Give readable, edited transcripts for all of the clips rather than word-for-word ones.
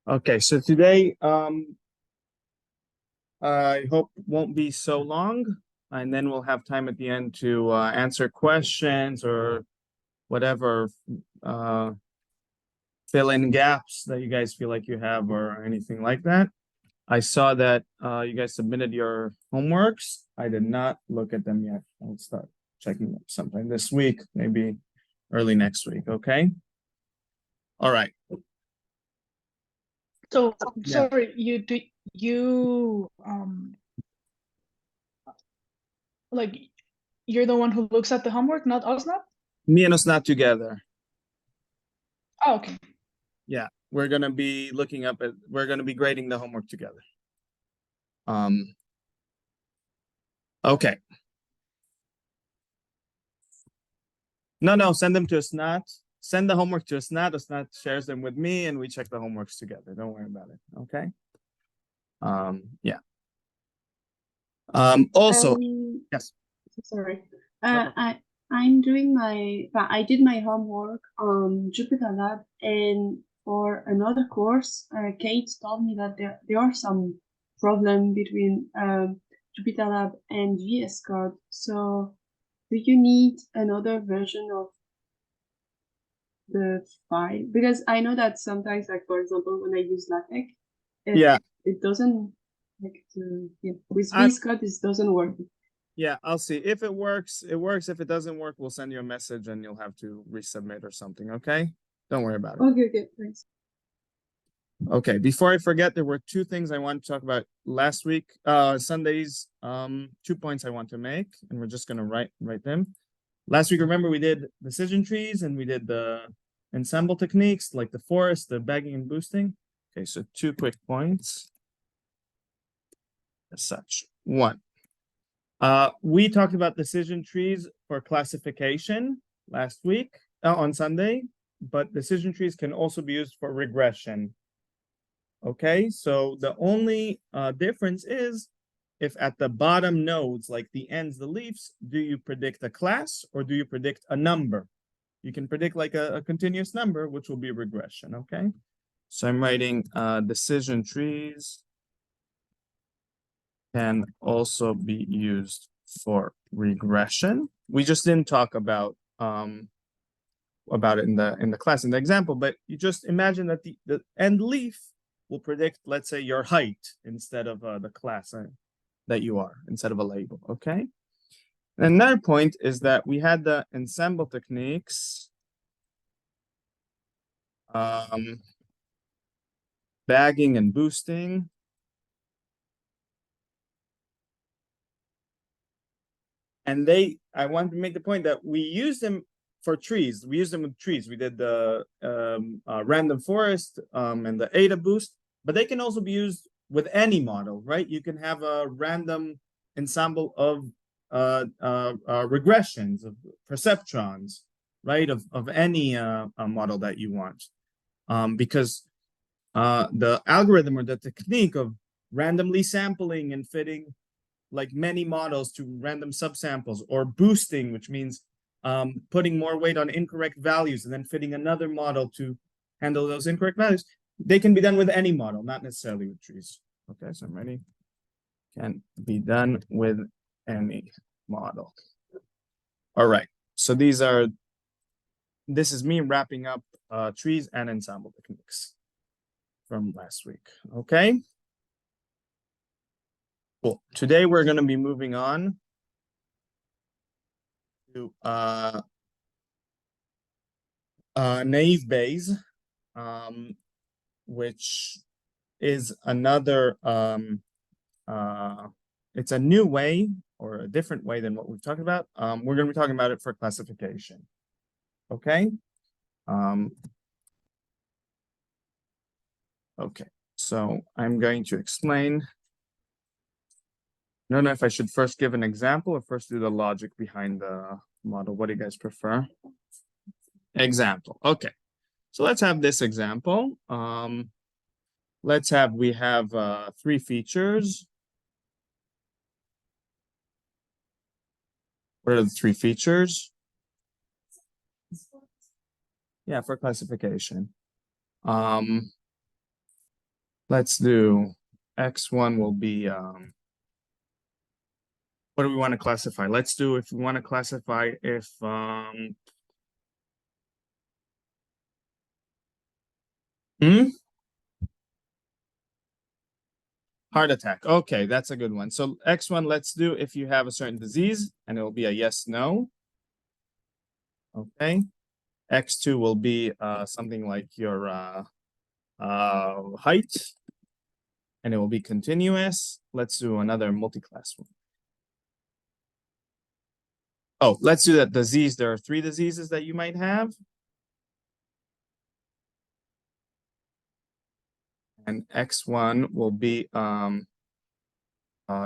Okay, so today I hope won't be so long, and then we'll have time at the end to answer questions or whatever, fill in gaps that you guys feel like you have or anything like that. I saw that you guys submitted your homeworks. I did not look at them yet. I'll start checking them sometime this week, maybe early next week. Okay. All right. So Yeah. sorry, like you're the one who looks at the homework, not us now? Me and us not together. Oh, okay. Yeah, we're gonna be grading the homework together. Okay. No, send them to Asnat. Send the homework to Asnat. Asnat shares them with me, and we check the homeworks together. Don't worry about it. Okay. Yeah. Also, yes. Sorry. I'm doing I did my homework on Jupyter Lab, and for another course, Kate told me that there are some problem between Jupyter Lab and VS Code. So do you need another version of the file? Because I know that sometimes, like for example, when I use LaTeX, it doesn't with VS Code it doesn't work. Yeah, I'll see. If it works, it works. If it doesn't work, we'll send you a message and you'll have to resubmit or something, okay? Don't worry about it. Okay, thanks. Okay, before I forget, there were two things I wanted to talk about last week. Sunday's 2 points I want to make, and we're just gonna write them. Last week, remember, we did decision trees and we did the ensemble techniques like the forest, the bagging and boosting. Okay, so 2 quick points as such. One, we talked about decision trees for classification last week on Sunday, but decision trees can also be used for regression. Okay, so the only difference is if at the bottom nodes, like the ends, the leaves, do you predict a class or do you predict a number? You can predict like a continuous number, which will be regression, okay? So I'm writing decision trees can also be used for regression. We just didn't talk about it in the class, in the example, but you just imagine that the end leaf will predict, let's say, your height instead of the class that you are, instead of a label, okay? And another point is that we had the ensemble techniques, bagging and boosting. And I want to make the point that we use them for trees. We use them with trees. We did the random forest and the ADA boost, but they can also be used with any model, right? You can have a random ensemble of regressions, of perceptrons, right? Of any model that you want. Because the algorithm or the technique of randomly sampling and fitting like many models to random subsamples, or boosting, which means putting more weight on incorrect values and then fitting another model to handle those incorrect values. They can be done with any model, not necessarily with trees. Okay, so I'm ready. Can be done with any model. All right, so this is me wrapping up trees and ensemble techniques from last week, okay? Cool. Today we're going to be moving on to naive Bayes, which is another it's a new way or a different way than what we've talked about. We're going to be talking about it for classification. Okay. Okay, so I'm going to explain. I don't know if I should first give an example or first do the logic behind the model. What do you guys prefer? Example. Okay, so let's have this example. We have 3 features. What are the 3 features? Yeah, for classification. Let's do x1 will be what do we want to classify? Let's do if we want to classify if heart attack. Okay, that's a good one. So x1, let's do if you have a certain disease, and it will be a yes, no. Okay. x2 will be something like your height, and it will be continuous. Let's do another multi-class one. Oh, let's do that disease. There are 3 diseases that you might have. And x1 will be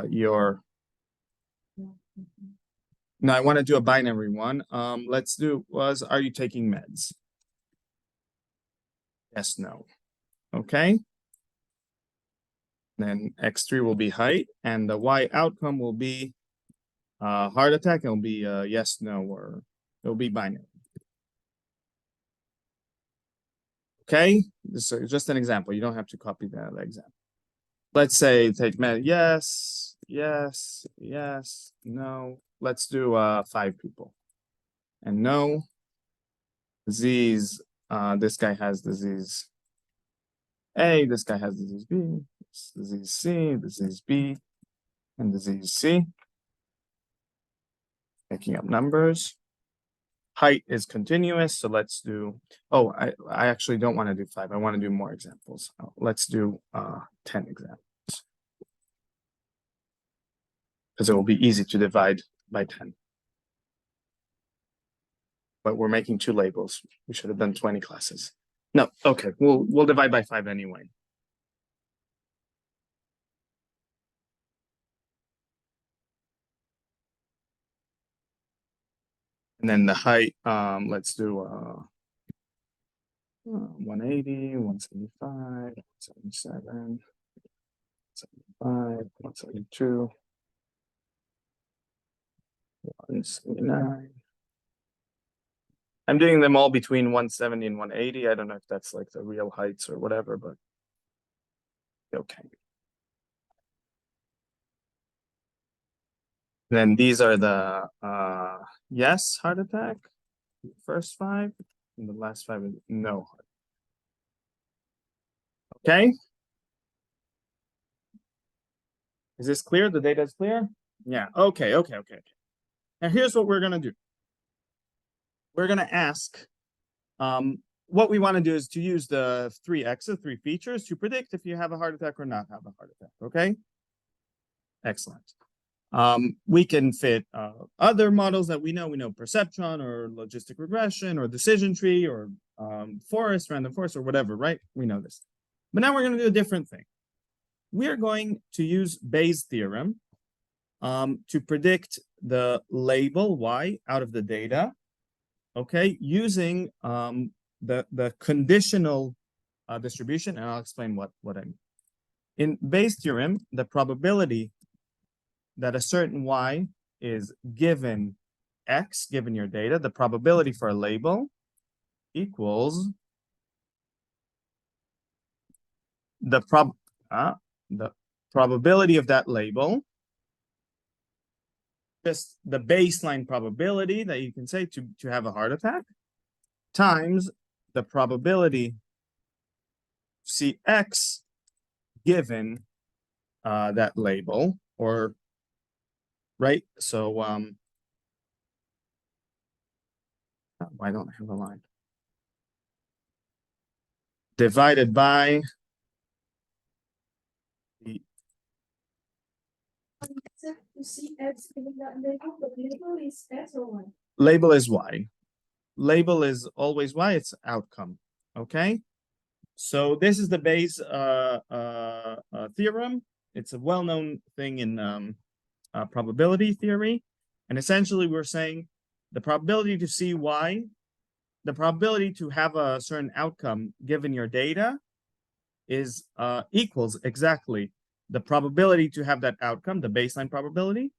your. No, I want to do a binary one. Let's do are you taking meds? Yes, no. Okay. Then x3 will be height, and the y outcome will be heart attack. It'll be yes, no, or it'll be binary. Okay, this is just an example. You don't have to copy the example. Let's say take med. Yes, yes, yes, no. Let's do 5 people. And no. Disease. This guy has disease A. This guy has disease B. Disease C. Disease B. And disease C. Making up numbers. Height is continuous, so let's do. Oh, I actually don't want to do 5. I want to do more examples. Let's do 10 examples. Because it will be easy to divide by 10. But we're making 2 labels. We should have done 20 classes. No, okay, we'll divide by 5 anyway. And then the height, let's do 180, 175, 177, 175, 172, 179. I'm doing them all between 170 and 180. I don't know if that's like the real heights or whatever, but okay. Then these are the yes heart attack, first 5, and the last 5 is no heart. Okay. Is this clear? The data is clear? Yeah. Okay. Now here's what we're gonna do. We're gonna ask. What we want to do is to use the 3 features to predict if you have a heart attack or not have a heart attack. Okay. Excellent. We can fit other models that we know perceptron or logistic regression or decision tree or random forest or whatever, right? We know this. But now we're going to do a different thing. We are going to use Bayes' theorem to predict the label y out of the data, okay, using the conditional distribution, and I'll explain what I mean. In Bayes' theorem, the probability that a certain y is given x, given your data, the probability for a label equals the probability of that label, just the baseline probability that you can say to have a heart attack, times the probability Cx given that label, or right? So why don't I have a line? Divided by the to see X given that label, but label is X or Y? label is y. Label is always y, it's outcome. Okay. So this is the Bayes theorem. It's a well-known thing in probability theory. And essentially we're saying the probability to see y, the probability to have a certain outcome given your data is equals exactly the probability to have that outcome, the baseline probability,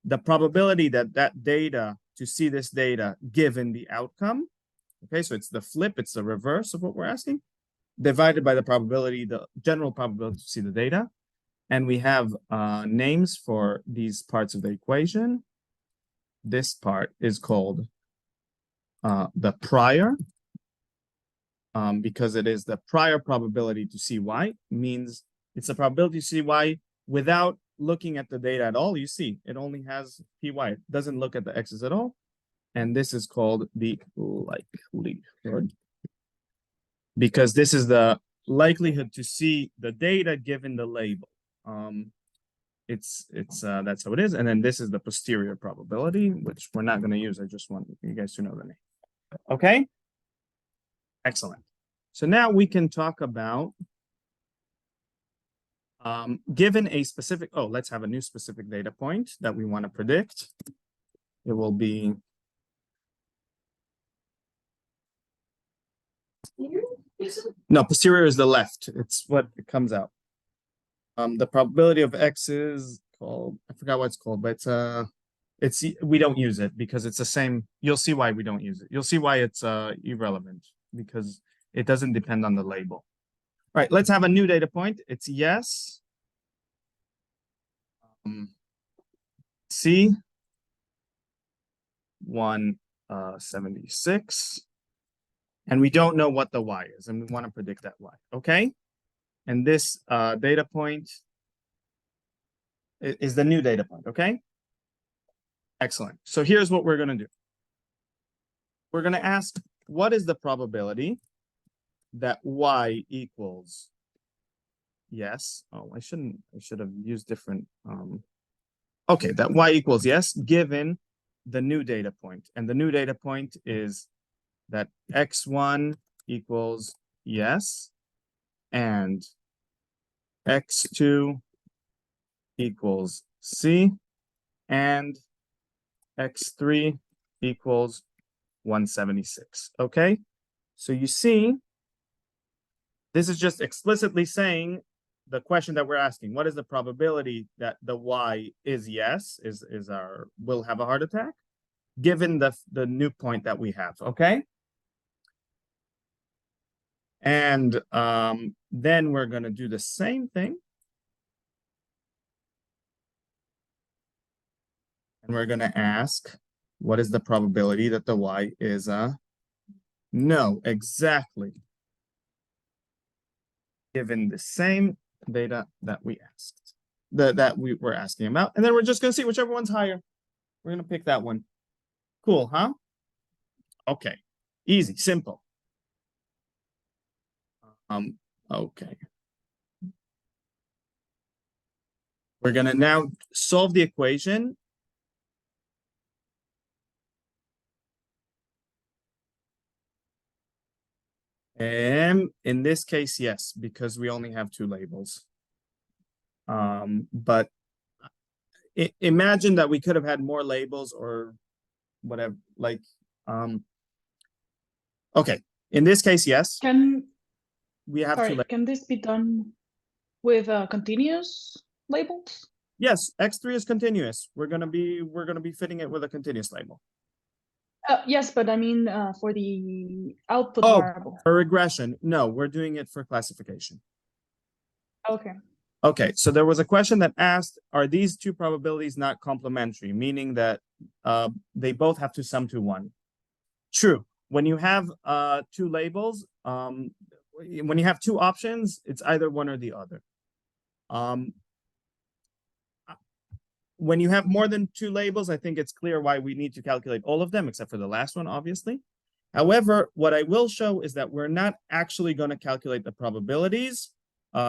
the probability that that data, to see this data given the outcome. Okay, so it's the flip, it's the reverse of what we're asking, divided by the probability, the general probability to see the data. And we have names for these parts of the equation. This part is called the prior, because it is the prior probability to see y, means it's the probability to see y without looking at the data at all. You see, it only has py, it doesn't look at the x's at all. And this is called the likelihood, because this is the likelihood to see the data given the label. It's that's how it is. And then this is the posterior probability, which we're not going to use. I just want you guys to know the name. Okay. Excellent. So now we can talk about given a specific, let's have a new specific data point that we want to predict. It will be no, posterior is the left. It's what it comes out. The probability of x is called, I forgot what it's called, but it's we don't use it because it's the same. You'll see why we don't use it. You'll see why it's irrelevant, because it doesn't depend on the label. All right, let's have a new data point. It's yes. C 176. And we don't know what the y is, and we want to predict that y. Okay. And this data point is the new data point. Okay. Excellent. So here's what we're going to do. We're going to ask, what is the probability that y equals yes? I should have used different. Okay, that y equals yes, given the new data point. And the new data point is that x1 equals yes, and x2 equals c, and x3 equals 176. Okay, so you see, this is just explicitly saying the question that we're asking. What is the probability that the y is yes, is our will have a heart attack, given the new point that we have? Okay. And then we're going to do the same thing. And we're going to ask, what is the probability that the y is no, exactly. Given the same data that we asked, that we were asking about. And then we're just going to see whichever one's higher. We're going to pick that one. Cool, huh? Okay. Easy, simple. Okay. We're going to now solve the equation. And in this case, yes, because we only have two labels. But imagine that we could have had more labels or whatever, like, okay. In this case, yes. We have to. Can this be done with continuous labels? Yes, x3 is continuous. We're gonna be fitting it with a continuous label. Yes, but I mean for the output variable. For regression. No, we're doing it for classification. Okay. Okay, so there was a question that asked, are these two probabilities not complementary? Meaning that they both have to sum to 1. True. When you have two labels, when you have two options, it's either one or the other. When you have more than two labels, I think it's clear why we need to calculate all of them, except for the last one, obviously. However, what I will show is that we're not actually going to calculate the probabilities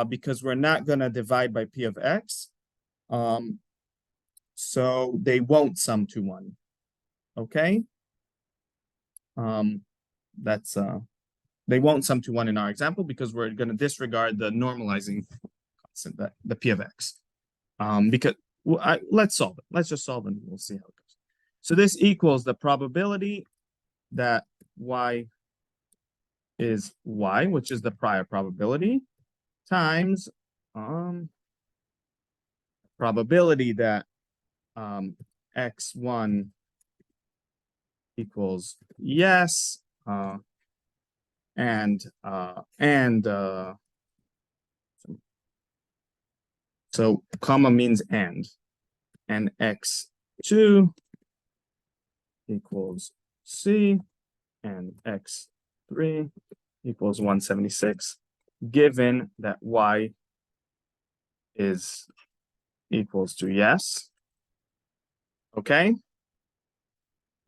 because we're not going to divide by p of x. So they won't sum to 1. Okay? They won't sum to 1 in our example because we're going to disregard the normalizing constant, the p of x. Because let's solve it. Let's just solve it and we'll see how it goes. So this equals the probability that y is y, which is the prior probability, times probability that x1 equals yes, and so comma means and x2 equals C and x3 equals 176, given that y is equals to yes. Okay.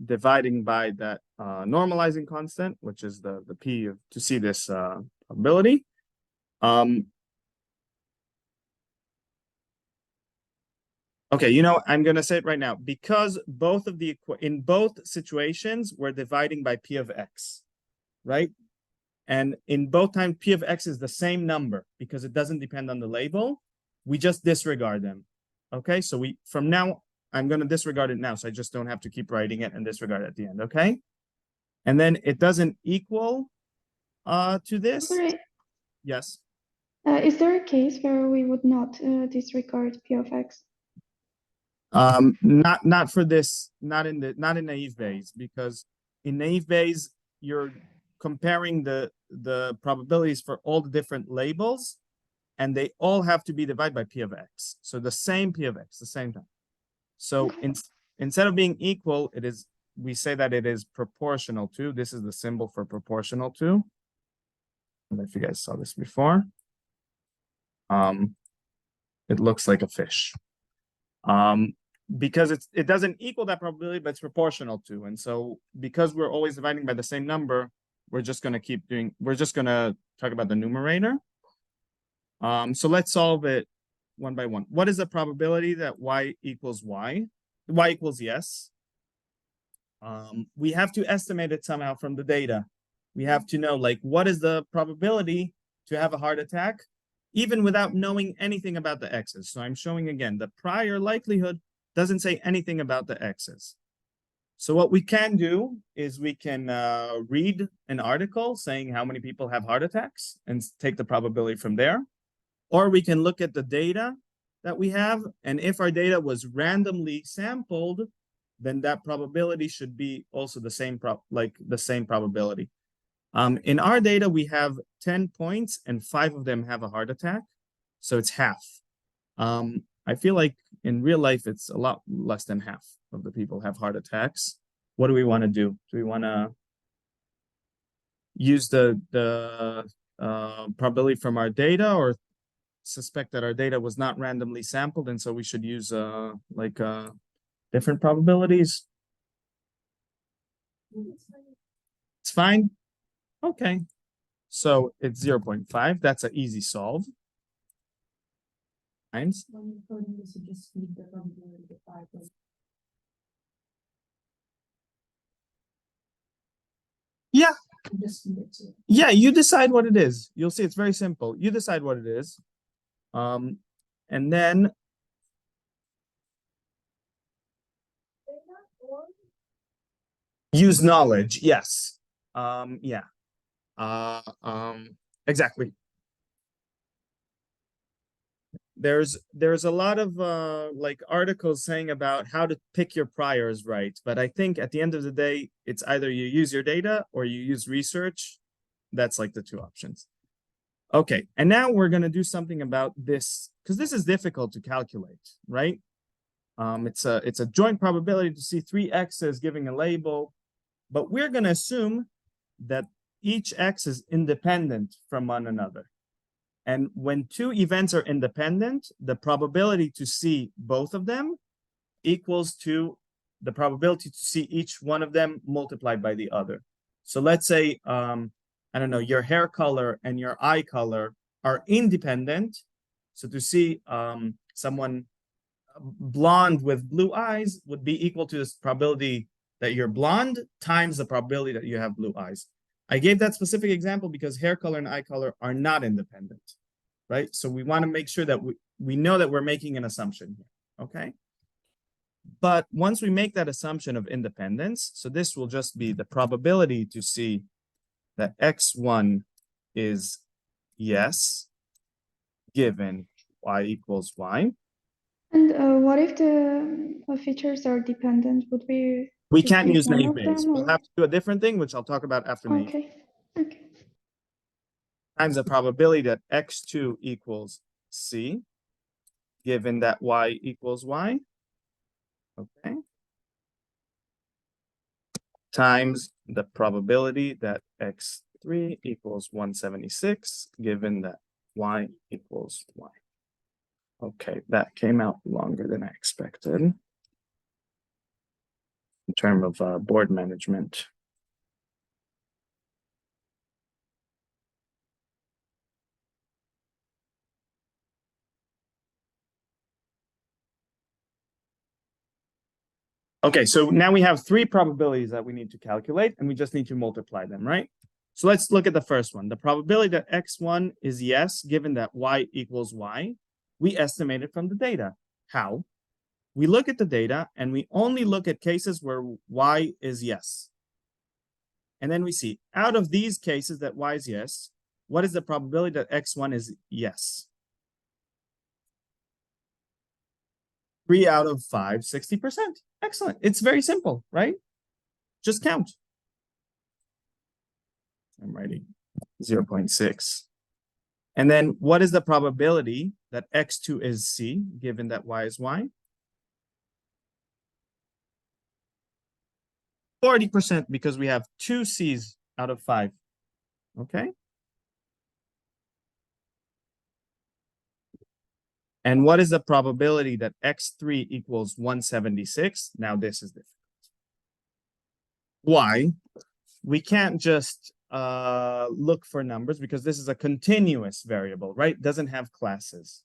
Dividing by that normalizing constant, which is the p of, to see this probability. Okay, you know, I'm gonna say it right now, because both of the in both situations we're dividing by p of x, right? And in both times p of x is the same number because it doesn't depend on the label. We just disregard them. Okay, so we from now I'm gonna disregard it now, so I just don't have to keep writing it and disregard it at the end. Okay, and then it doesn't equal to this. Sorry, Yes. is there a case where we would not disregard p of x? Not for this, not in naive Bayes, because in naive Bayes you're comparing the probabilities for all the different labels, and they all have to be divided by p of x. So the same p of x, the same time. So instead of being equal, it is, we say that it is proportional to. This is the symbol for proportional to. I don't know if you guys saw this before. It looks like a fish. Because it doesn't equal that probability, but it's proportional to. And so because we're always dividing by the same number, we're just going to keep doing, we're just going to talk about the numerator. So let's solve it one by one. What is the probability that y equals y? Y equals yes. We have to estimate it somehow from the data. We have to know, like, what is the probability to have a heart attack, even without knowing anything about the x's. So I'm showing again, the prior likelihood doesn't say anything about the x's. So what we can do is we can read an article saying how many people have heart attacks and take the probability from there. Or we can look at the data that we have, and if our data was randomly sampled, then that probability should be also the same probability. In our data, we have 10 points and 5 of them have a heart attack. So it's half. I feel like in real life, it's a lot less than half of the people have heart attacks. What do we want to do? Do we want to use the probability from our data, or suspect that our data was not randomly sampled, and so we should use different probabilities? It's fine. Okay. So it's 0.5. That's an easy solve. Times. Yeah. Yeah, you decide what it is. You'll see it's very simple. You decide what it is. And then use knowledge. Yes. Yeah. Exactly. There's a lot of like articles saying about how to pick your priors right, but I think at the end of the day, it's either you use your data or you use research. That's like the two options. Okay, and now we're going to do something about this, because this is difficult to calculate, right? It's a joint probability to see 3 x's giving a label, but we're going to assume that each x is independent from one another. And when 2 events are independent, the probability to see both of them equals to the probability to see each one of them multiplied by the other. So let's say, I don't know, your hair color and your eye color are independent. So to see someone blonde with blue eyes would be equal to this probability that you're blonde times the probability that you have blue eyes. I gave that specific example because hair color and eye color are not independent, right? So we want to make sure that we know that we're making an assumption here, okay? But once we make that assumption of independence, so this will just be the probability to see that x1 is yes, given y equals y. And what if the features are dependent? Would we We just can't use use one naive of Bayes. them, We'll or? have to do a different thing, which I'll talk about after naive. Okay. Okay. times the probability that x2 equals c, given that y equals y, okay, times the probability that x3 equals 176, given that y equals y. Okay, that came out longer than I expected in terms of board management. Okay, so now we have three probabilities that we need to calculate, and we just need to multiply them, right? So let's look at the first one. The probability that x1 is yes, given that y equals y, we estimate it from the data. How? We look at the data, and we only look at cases where y is yes. And then we see, out of these cases that y is yes, what is the probability that x1 is yes? 3 out of 5, 60%. Excellent. It's very simple, right? Just count. I'm writing 0.6. And then what is the probability that x2 is c, given that y is y? 40%, because we have 2 c's out of 5. Okay? And what is the probability that x3 equals 176? Now this is different. Why? We can't just look for numbers because this is a continuous variable, right? It doesn't have classes.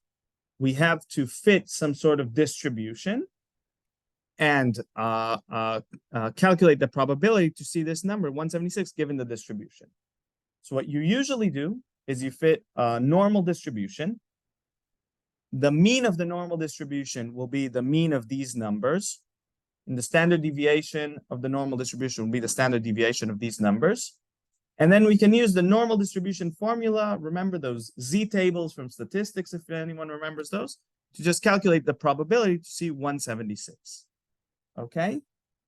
We have to fit some sort of distribution and calculate the probability to see this number, 176, given the distribution. So what you usually do is you fit a normal distribution. The mean of the normal distribution will be the mean of these numbers. And the standard deviation of the normal distribution will be the standard deviation of these numbers. And then we can use the normal distribution formula. Remember those Z tables from statistics, if anyone remembers those, to just calculate the probability to see 176. Okay?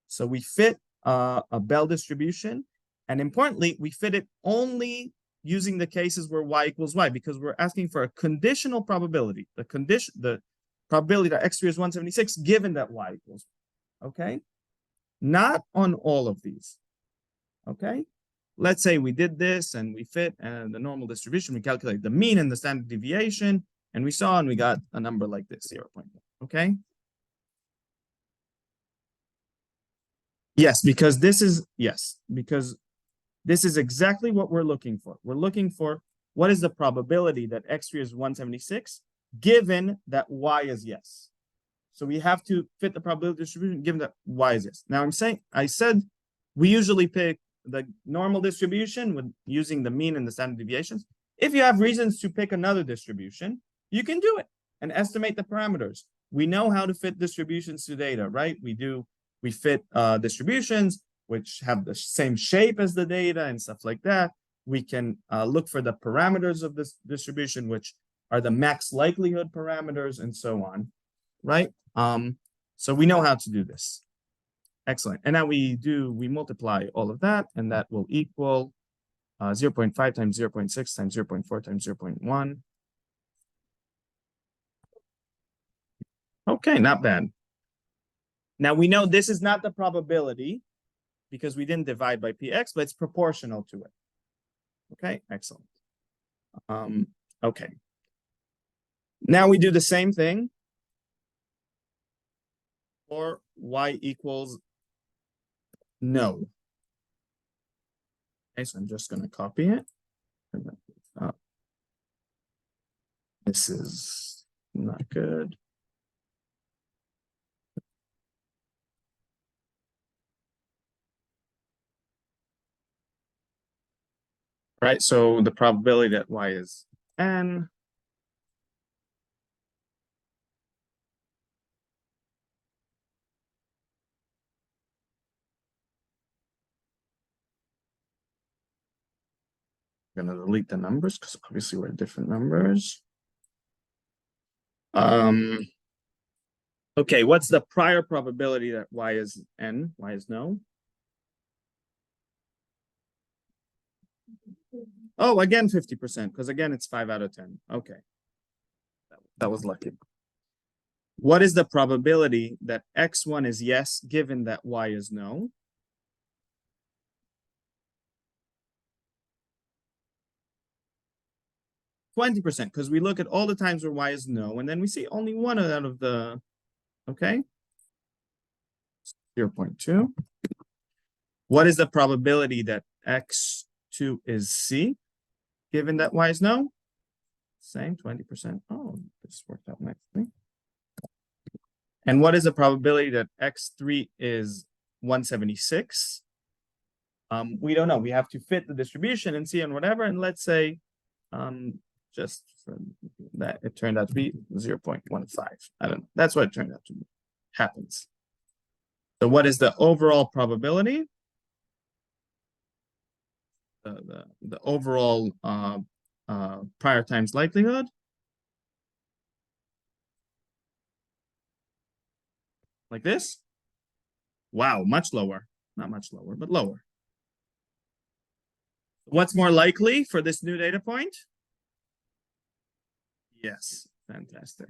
So we fit a Bell distribution. And importantly, we fit it only using the cases where y equals y, because we're asking for a conditional probability. The probability that x3 is 176, given that y equals y. Okay? Not on all of these. Okay? Let's say we did this and we fit the normal distribution. We calculate the mean and the standard deviation, and we saw and we got a number like this, 0.1. Okay? Yes, because this is exactly what we're looking for. We're looking for what is the probability that x3 is 176, given that y is yes. So we have to fit the probability distribution given that y is yes. Now I said we usually pick the normal distribution with using the mean and the standard deviations. If you have reasons to pick another distribution, you can do it and estimate the parameters. We know how to fit distributions to data, right? We fit distributions which have the same shape as the data and stuff like that. We can look for the parameters of this distribution, which are the max likelihood parameters and so on, right? So we know how to do this. Excellent. And now we multiply all of that, and that will equal 0.5 times 0.6 times 0.4 times 0.1. Okay, not bad. Now we know this is not the probability because we didn't divide by px, but it's proportional to it. Okay, excellent. Okay. Now we do the same thing for y equals no. Okay, so I'm just going to copy it. This is not good. Right, so the probability that y is n. I'm gonna delete the numbers because obviously we're different numbers. Okay, what's the prior probability that y is n, y is no? Oh, again, 50%, because again, it's 5 out of 10. Okay. That was lucky. What is the probability that x1 is yes, given that y is no? %, because we look at all the times where y is no, and then we see only one out of the, okay? 0.2. What is the probability that x2 is c, given that y is no? Same, 20%. Oh, this worked out nicely. And what is the probability that x3 is 176? We don't know. We have to fit the distribution and see and whatever. And let's say, just for that, it turned out to be 0.15. I don't know. That's what it turned out to be. Happens. So what is the overall probability? The overall prior times likelihood? Like this? Wow, much lower. Not much lower, but lower. What's more likely for this new data point? Yes, fantastic.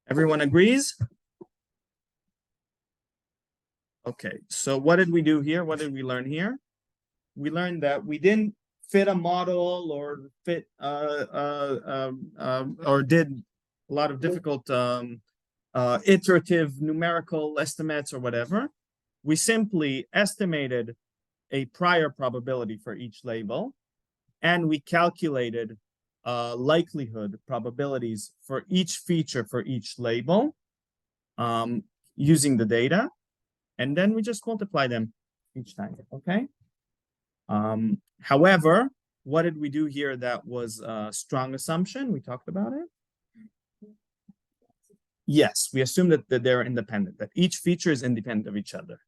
Everyone agrees? Okay, so what did we do here? What did we learn here? We learned that we didn't fit a model or fit or did a lot of difficult iterative numerical estimates or whatever. We simply estimated a prior probability for each label, and we calculated likelihood probabilities for each feature for each label using the data, and then we just multiply them each time, okay? However, what did we do here that was a strong assumption? We talked about it. Yes, we assume that they're independent, that each feature is independent of each other,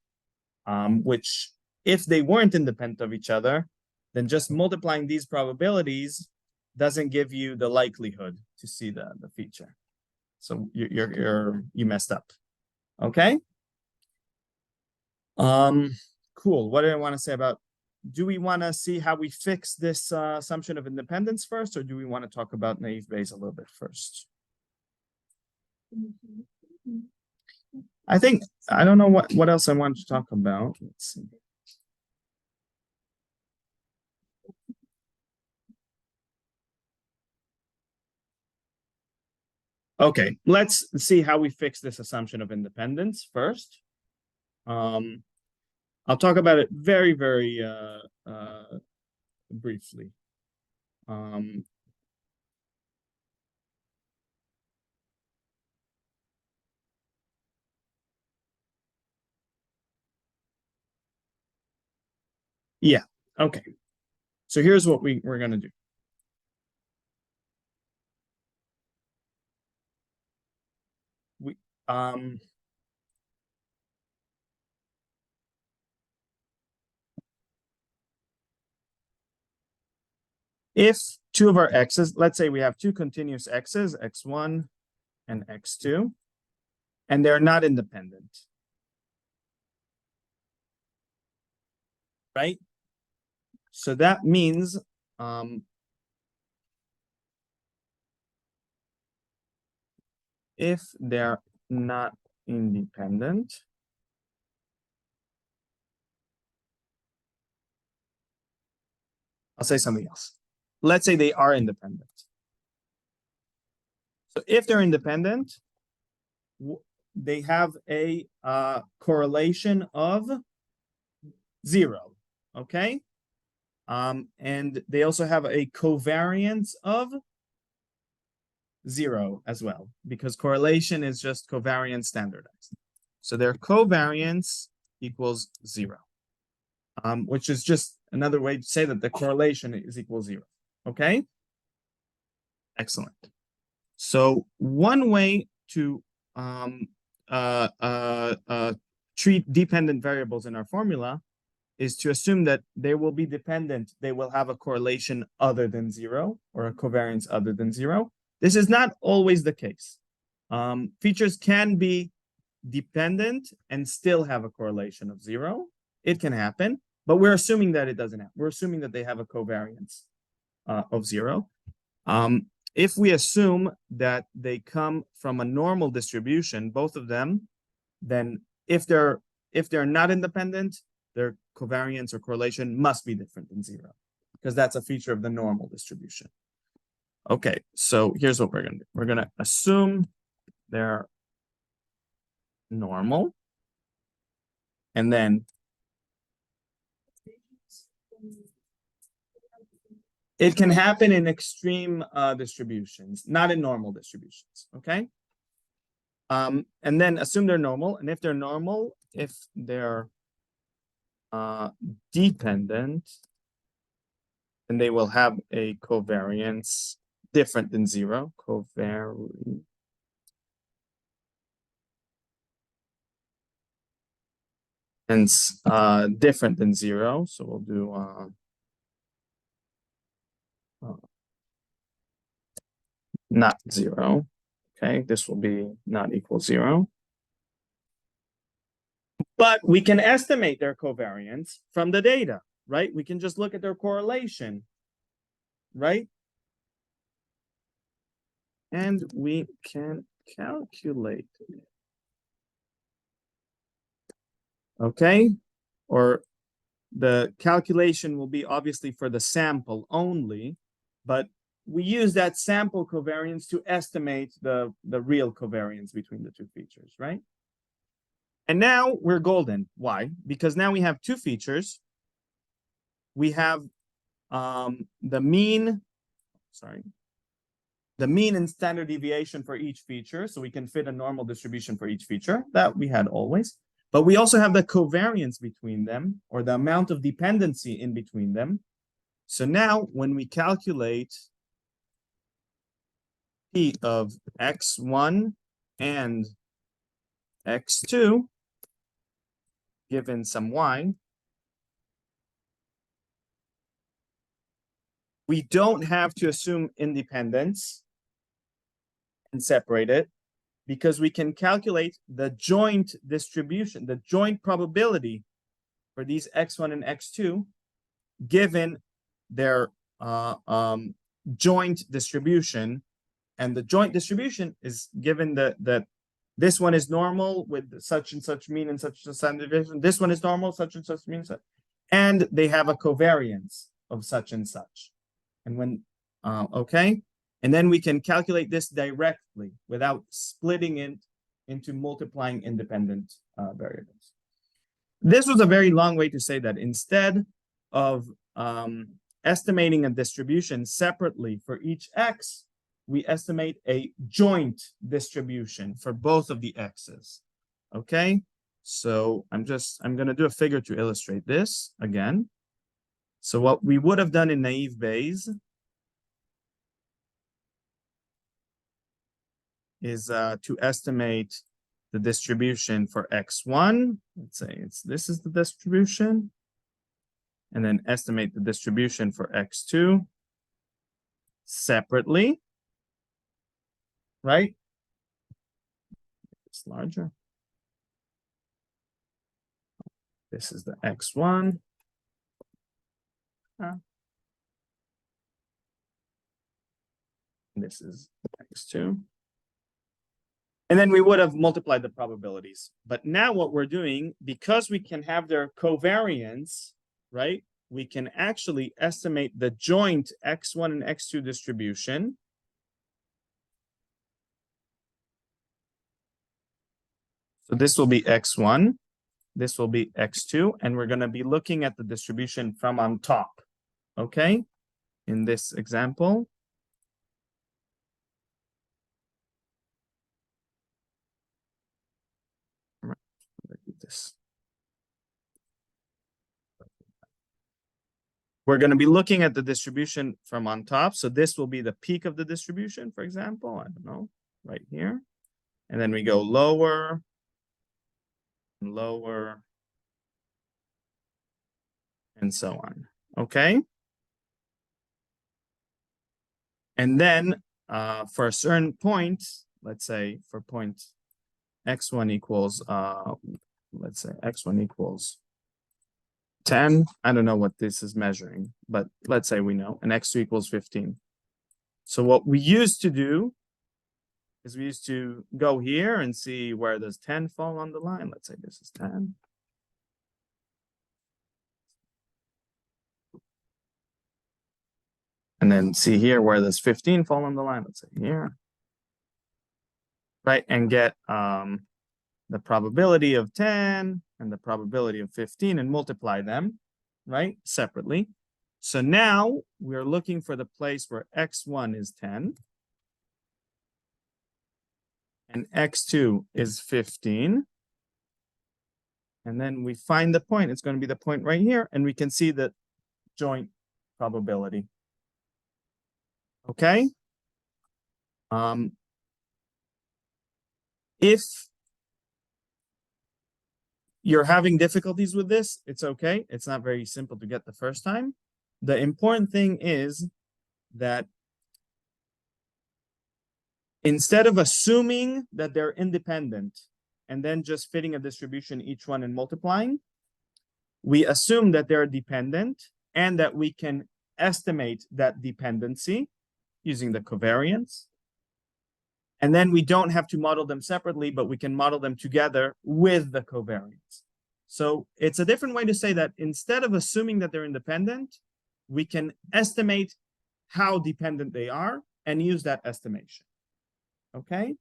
which if they weren't independent of each other, then just multiplying these probabilities doesn't give you the likelihood to see the feature. So you messed up. Okay. Cool. What do I want to say about? Do we want to see how we fix this assumption of independence first, or do we want to talk about naive Bayes a little bit first? I think I don't know what else I want to talk about. Let's see. Okay, let's see how we fix this assumption of independence first. I'll talk about it very, very briefly. Yeah, okay. So here's what we're going to do. If two of our x's, let's say we have two continuous x's, x1 and x2, and they're not independent, right? So that means if they're not independent, I'll say something else. Let's say they are independent. So if they're independent, they have a correlation of 0, okay? And they also have a covariance of 0 as well, because correlation is just covariance standardized. So their covariance equals 0, which is just another way to say that the correlation is equal 0. Okay? Excellent. So one way to treat dependent variables in our formula is to assume that they will be dependent. They will have a correlation other than 0 or a covariance other than 0. This is not always the case. Features can be dependent and still have a correlation of 0. It can happen, but we're assuming that it doesn't have. We're assuming that they have a covariance of 0. If we assume that they come from a normal distribution, both of them, then if they're not independent, their covariance or correlation must be different than 0, because that's a feature of the normal distribution. Okay, so here's what we're gonna do. We're gonna assume they're normal, and then it can happen in extreme distributions, not in normal distributions, okay? And then assume they're normal, and if they're normal, if they're dependent, then they will have a covariance different than 0. Covariance different than 0. So we'll do not 0. Okay, this will be not equal 0. But we can estimate their covariance from the data, right? We can just look at their correlation, right? And we can calculate it. Okay, or the calculation will be obviously for the sample only, but we use that sample covariance to estimate the real covariance between the two features, right? And now we're golden. Why? Because now we have two features. We have the mean and standard deviation for each feature, so we can fit a normal distribution for each feature. That we had always. But we also have the covariance between them, or the amount of dependency in between them. So now when we calculate P of x1 and x2, given some y, we don't have to assume independence and separate it, because we can calculate the joint distribution, the joint probability for these x1 and x2, given their joint distribution. And the joint distribution is given that this one is normal with such and such mean and such standard deviation. This one is normal, such and such mean, and they have a covariance of such and such. And when, okay, and then we can calculate this directly without splitting it into multiplying independent variables. This was a very long way to say that instead of estimating a distribution separately for each x, we estimate a joint distribution for both of the x's. Okay, so I'm going to do a figure to illustrate this again. So what we would have done in naive Bayes is to estimate the distribution for x1. Let's say this is the distribution, and then estimate the distribution for x2 separately, right? It's larger. This is the x1. This is x2. And then we would have multiplied the probabilities. But now what we're doing, because we can have their covariance, right? We can actually estimate the joint x1 and x2 distribution. So this will be x1, this will be x2, and we're going to be looking at the distribution from on top, okay? In this example. This. We're going to be looking at the distribution from on top. So this will be the peak of the distribution, for example, I don't know, right here. And then we go lower, lower, and so on. Okay. And then for a certain point, let's say for point x1 equals, let's say x1 equals 10, I don't know what this is measuring, but let's say we know, and x2 equals 15. So what we used to do is we used to go here and see where does 10 fall on the line. Let's say this is 10. And then see here where does 15 fall on the line. Let's say here. Right, and get the probability of 10 and the probability of 15 and multiply them, right, separately. So now we're looking for the place where x1 is 10 and x2 is 15. And then we find the point. It's going to be the point right here, and we can see the joint probability. Okay? If you're having difficulties with this, it's okay. It's not very simple to get the first time. The important thing is that instead of assuming that they're independent and then just fitting a distribution each one and multiplying, we assume that they're dependent and that we can estimate that dependency using the covariance. And then we don't have to model them separately, but we can model them together with the covariance. So it's a different way to say that instead of assuming that they're independent, we can estimate how dependent they are and use that estimation. Okay?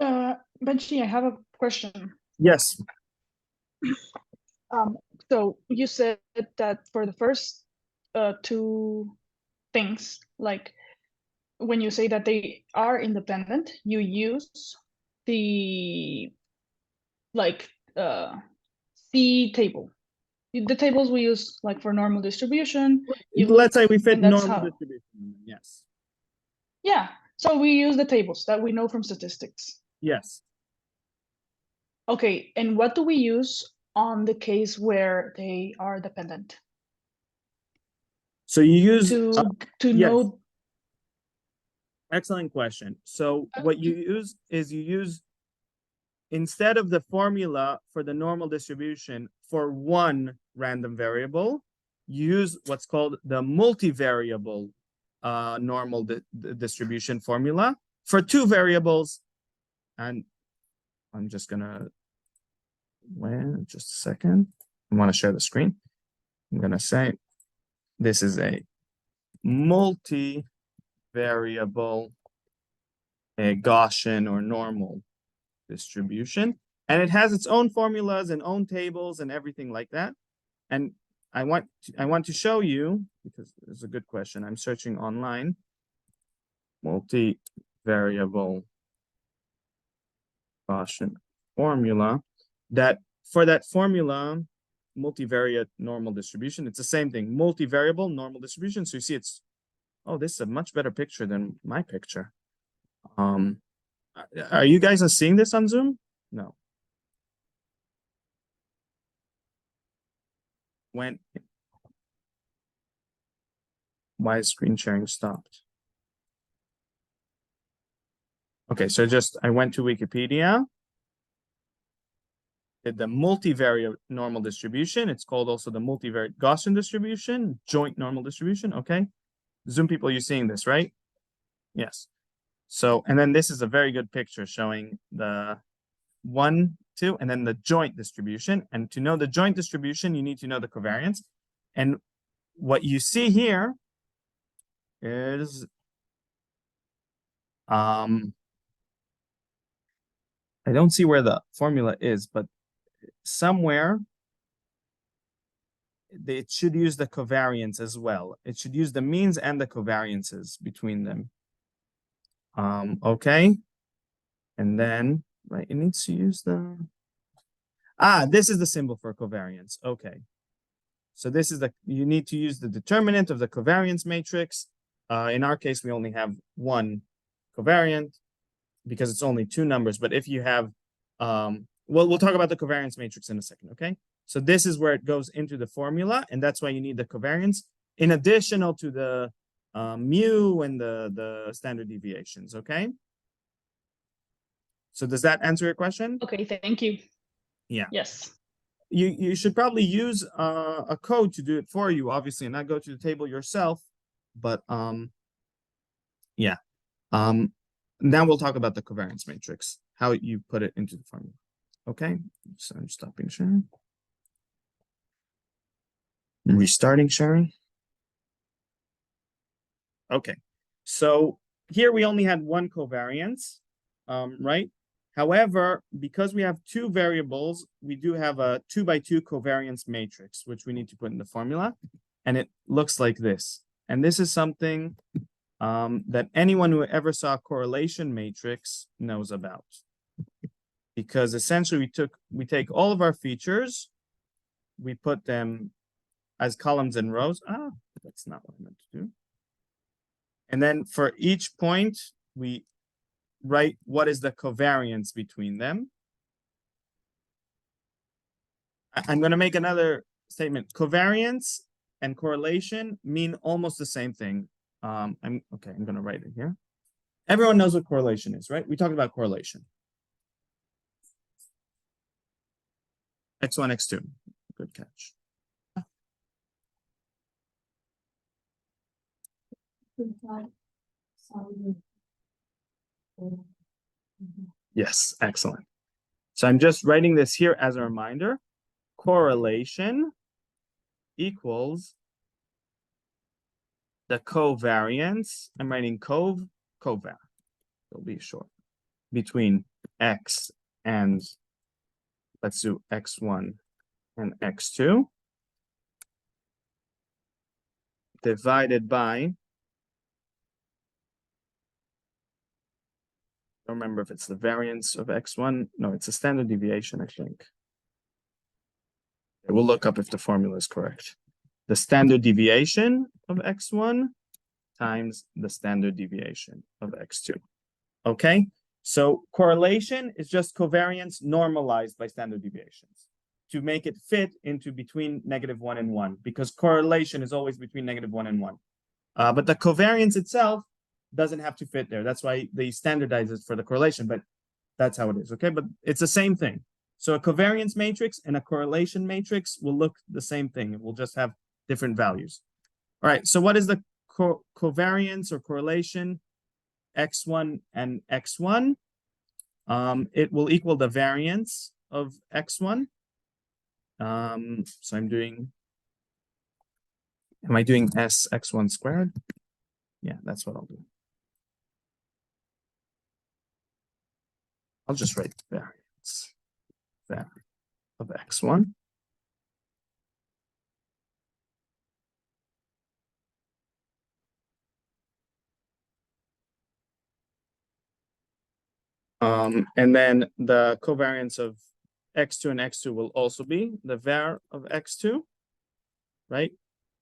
Benji, I have a question. Yes. So you said that for the first two things, like when you say that they are independent, you use the like C table. The tables we use like for normal distribution. Let's say we fit and that's normal how- distribution. Yes. Yeah. So we use the tables that we know from statistics. Yes. Okay. And what do we use on the case where they are dependent? So you use To yes. know. Excellent question. So what you use is you use, instead of the formula for the normal distribution for one random variable, you use what's called the multivariable normal distribution formula for two variables. And I'm just gonna wait just a second. I want to share the screen. I'm gonna say this is a multivariable Gaussian or normal distribution, and it has its own formulas and own tables and everything like that. And I want to show you, because it's a good question. I'm searching online. Multivariable Gaussian formula. That for that formula, multivariate normal distribution, it's the same thing. Multivariable normal distribution. So you see, it's this is a much better picture than my picture. Are you guys seeing this on Zoom? No. Why is screen sharing stopped? Okay, so I went to Wikipedia, did the multivariate normal distribution. It's called also the multivariate Gaussian distribution, joint normal distribution, okay? Zoom people, you're seeing this, right? Yes. So, and then this is a very good picture showing the 1, 2, and then the joint distribution. And to know the joint distribution, you need to know the covariance. And what you see here is I don't see where the formula is, but somewhere it should use the covariance as well. It should use the means and the covariances between them. Okay. And then, right, it needs to use the... this is the symbol for covariance. Okay. So this is you need to use the determinant of the covariance matrix. In our case, we only have one covariant because it's only two numbers. But if you have, we'll talk about the covariance matrix in a second, okay? So this is where it goes into the formula, and that's why you need the covariance in additional to the mu and the standard deviations, okay? So does that answer your question? Okay, thank you. Yeah. Yes. you should probably use a code to do it for you, obviously, and not go to the table yourself. But yeah. Now we'll talk about the covariance matrix, how you put it into the formula. Okay, so I'm stopping sharing. Restarting sharing. Okay, so here we only had one covariance, right? However, because we have two variables, we do have a 2x2 covariance matrix, which we need to put in the formula, and it looks like this. And this is something that anyone who ever saw a correlation matrix knows about. Because essentially we take all of our features, we put them as columns and rows. Ah, that's not what I meant to do. And then for each point, we write what is the covariance between them. I'm going to make another statement. Covariance and correlation mean almost the same thing. I'm going to write it here. Everyone knows what correlation is, right? We talked about correlation. X1, X2. Good catch. Yes, excellent. So I'm just writing this here as a reminder. Correlation equals the covariance. I'm writing covar. It'll be short. Between X and, let's do X1 and X2. Divided by, I don't remember if it's the variance of X1. No, it's a standard deviation, I think. We'll look up if the formula is correct. The standard deviation of X1 times the standard deviation of X2. Okay, so correlation is just covariance normalized by standard deviations to make it fit into between -1 and 1, because correlation is always between -1 and 1. But the covariance itself doesn't have to fit there. That's why they standardize it for the correlation, but that's how it is, okay? But it's the same thing. So a covariance matrix and a correlation matrix will look the same thing. It will just have different values. All right, so what is the covariance or correlation? X1 and X1. It will equal the variance of X1. So I'm doing, am I doing S X1 squared? Yeah, that's what I'll do. I'll just write variance of X1. And then the covariance of X2 and X2 will also be the var of X2, right?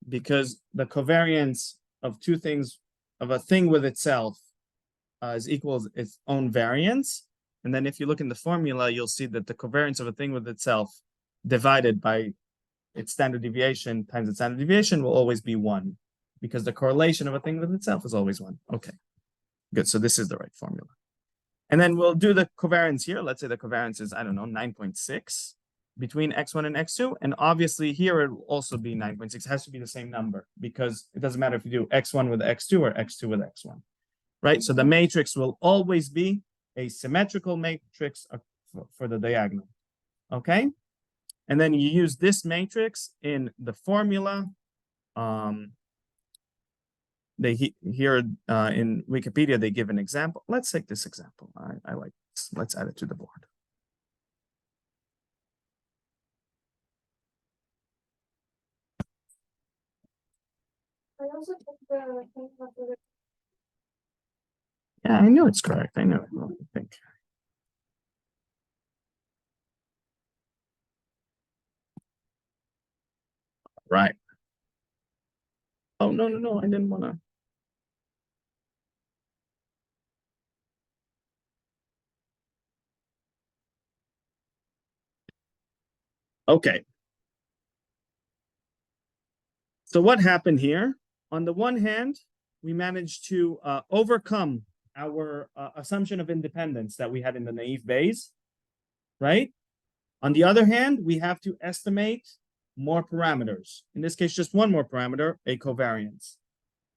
Because the covariance of two things, of a thing with itself, is equals its own variance. And then if you look in the formula, you'll see that the covariance of a thing with itself divided by its standard deviation times its standard deviation will always be 1, because the correlation of a thing with itself is always 1. Okay, good. So this is the right formula. And then we'll do the covariance here. Let's say the covariance is, I don't know, 9.6 between X1 and X2. And obviously here it will also be 9.6. It has to be the same number, because it doesn't matter if you do X1 with X2 or X2 with X1, right? So the matrix will always be a symmetrical matrix for the diagonal, okay? And then you use this matrix in the formula. They here in Wikipedia, they give an example. Let's take this example. I like this. Let's add it to the board. I also took the thing of the Yeah, I know it's correct. I know it. Well, I think. Right. Oh, no, no, no. I didn't want to. Okay. So what happened here? On the one hand, we managed to overcome our assumption of independence that we had in the naive Bayes, right? On the other hand, we have to estimate more parameters. In this case, just one more parameter, a covariance.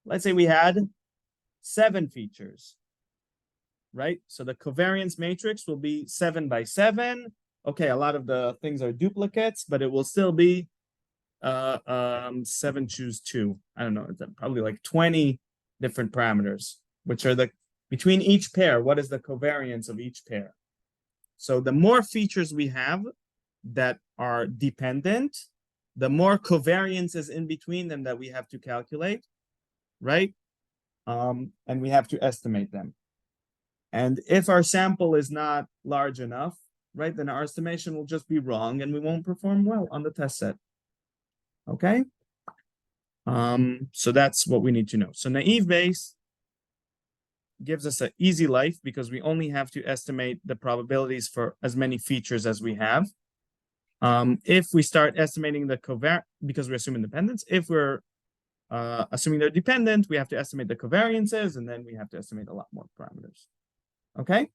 Let's say we had 7 features, right? So the covariance matrix will be 7 by 7. Okay, a lot of the things are duplicates, but it will still be 7 choose 2. I don't know, it's probably like 20 different parameters, which are the between each pair. What is the covariance of each pair? So the more features we have that are dependent, the more covariances in between them that we have to calculate, right? And we have to estimate them. And if our sample is not large enough, right, then our estimation will just be wrong and we won't perform well on the test set. Okay? So that's what we need to know. So naive Bayes gives us an easy life because we only have to estimate the probabilities for as many features as we have. If we start estimating the covariance, because we're assuming dependence, if we're assuming they're dependent, we have to estimate the covariances, and then we have to estimate a lot more parameters. Okay?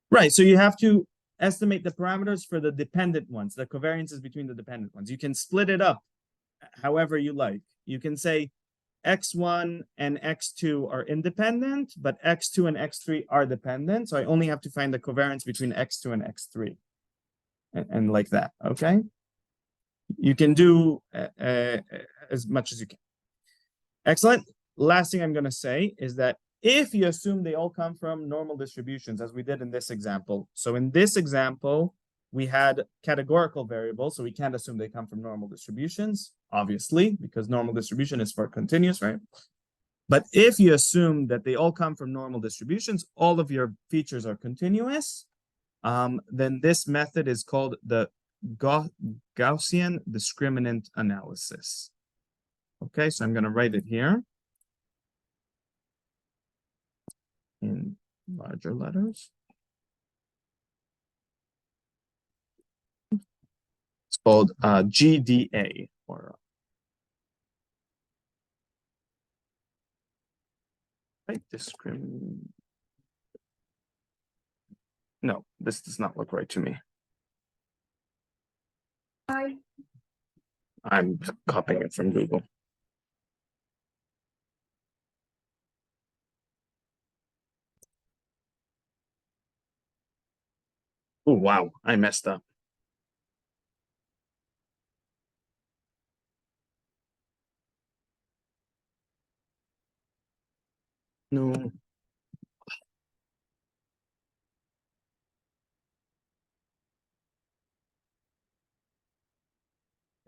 Right, so you have to estimate the parameters for the dependent ones, the covariances between the dependent ones. You can split it up however you like. You can say x1 and x2 are independent, but x2 and x3 are dependent. So I only have to find the covariance between x2 and x3. And like that, okay? You can do as much as you can. Excellent. Last thing I'm going to say is that if you assume they all come from normal distributions, as we did in this example. So in this example, we had categorical variables, so we can't assume they come from normal distributions, obviously, because normal distribution is for continuous, right? But if you assume that they all come from normal distributions, all of your features are continuous, then this method is called the Gaussian discriminant analysis. Okay, so I'm going to write it here in larger letters. It's called GDA, or right, No, this does not look right to me. I'm copying it from Google. Oh, wow, I messed up. No.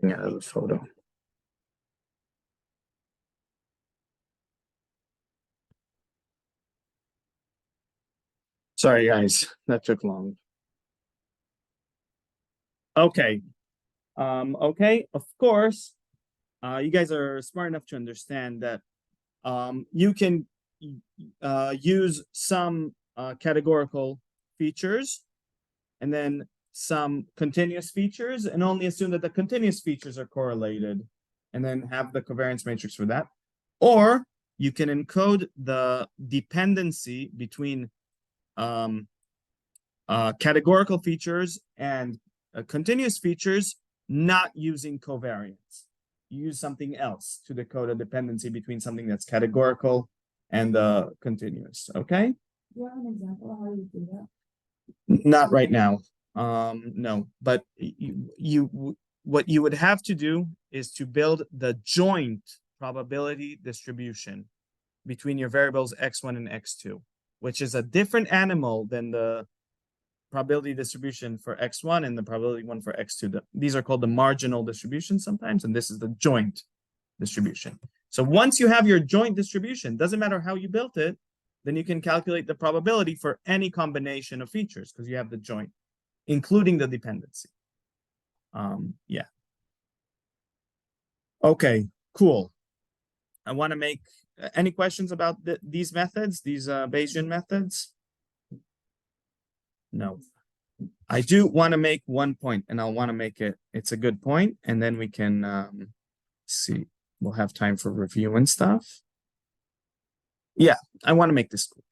Yeah, the photo. Sorry, guys, that took long. Okay. Okay, of course, you guys are smart enough to understand that you can use some categorical features and then some continuous features and only assume that the continuous features are correlated and then have the covariance matrix for that. Or you can encode the dependency between categorical features and continuous features not using covariance. You use something else to decode a dependency between something that's categorical and continuous, okay? Do you have an example of how you do that? Not right now. No, but what you would have to do is to build the joint probability distribution between your variables x1 and x2, which is a different animal than the probability distribution for x1 and the probability one for x2. These are called the marginal distribution sometimes, and this is the joint distribution. So once you have your joint distribution, doesn't matter how you built it, then you can calculate the probability for any combination of features because you have the joint, including the dependency. Yeah. Okay, cool. I want to make any questions about these methods, these Bayesian methods? No. I do want to make one point, and I'll want to make it, it's a good point, and then we can see, we'll have time for review and stuff. Yeah, I want to make this cool.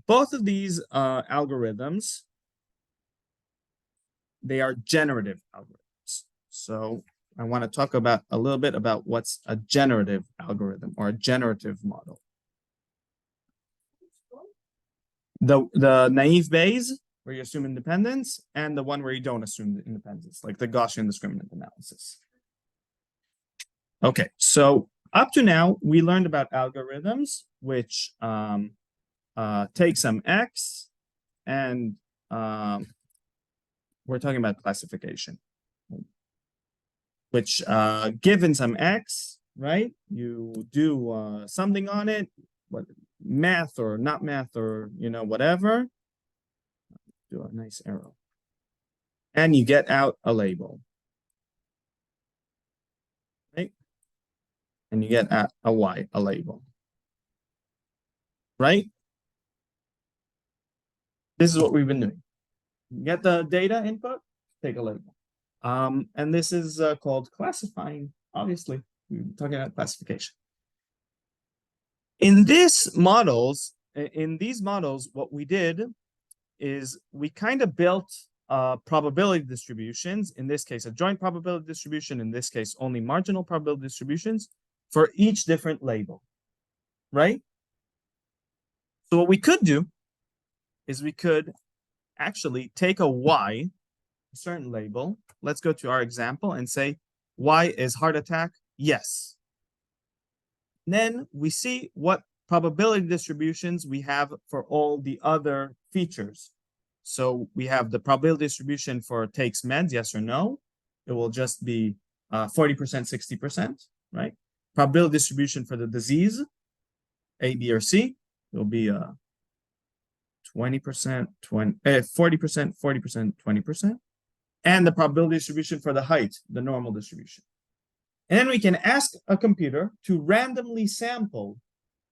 Both of these algorithms they are generative algorithms. So I want to talk about a little bit about what's a generative algorithm or a generative model. The naive Bayes, where you assume independence, and the one where you don't assume the independence, like the Gaussian discriminant analysis. Okay, so up to now, we learned about algorithms, which take some X, and we're talking about classification, which given some X, right, you do something on it, what math or not math or, you know, whatever, do a nice arrow, and you get out a label, right? And you get a Y, a label, right? This is what we've been doing. You get the data input, take a label. And this is called classifying, obviously. We're talking about classification. In these models, what we did is we kind of built probability distributions, in this case, a joint probability distribution, in this case, only marginal probability distributions for each different label, right? So what we could do is we could actually take a Y, a certain label. Let's go to our example and say, Y is heart attack, yes. Then we see what probability distributions we have for all the other features. So we have the probability distribution for takes meds, yes or no. It will just be 40%, 60%, right? Probability distribution for the disease, A, B, or C, it will be 20%, 40%, 40%, 20%. And the probability distribution for the height, the normal distribution. And then we can ask a computer to randomly sample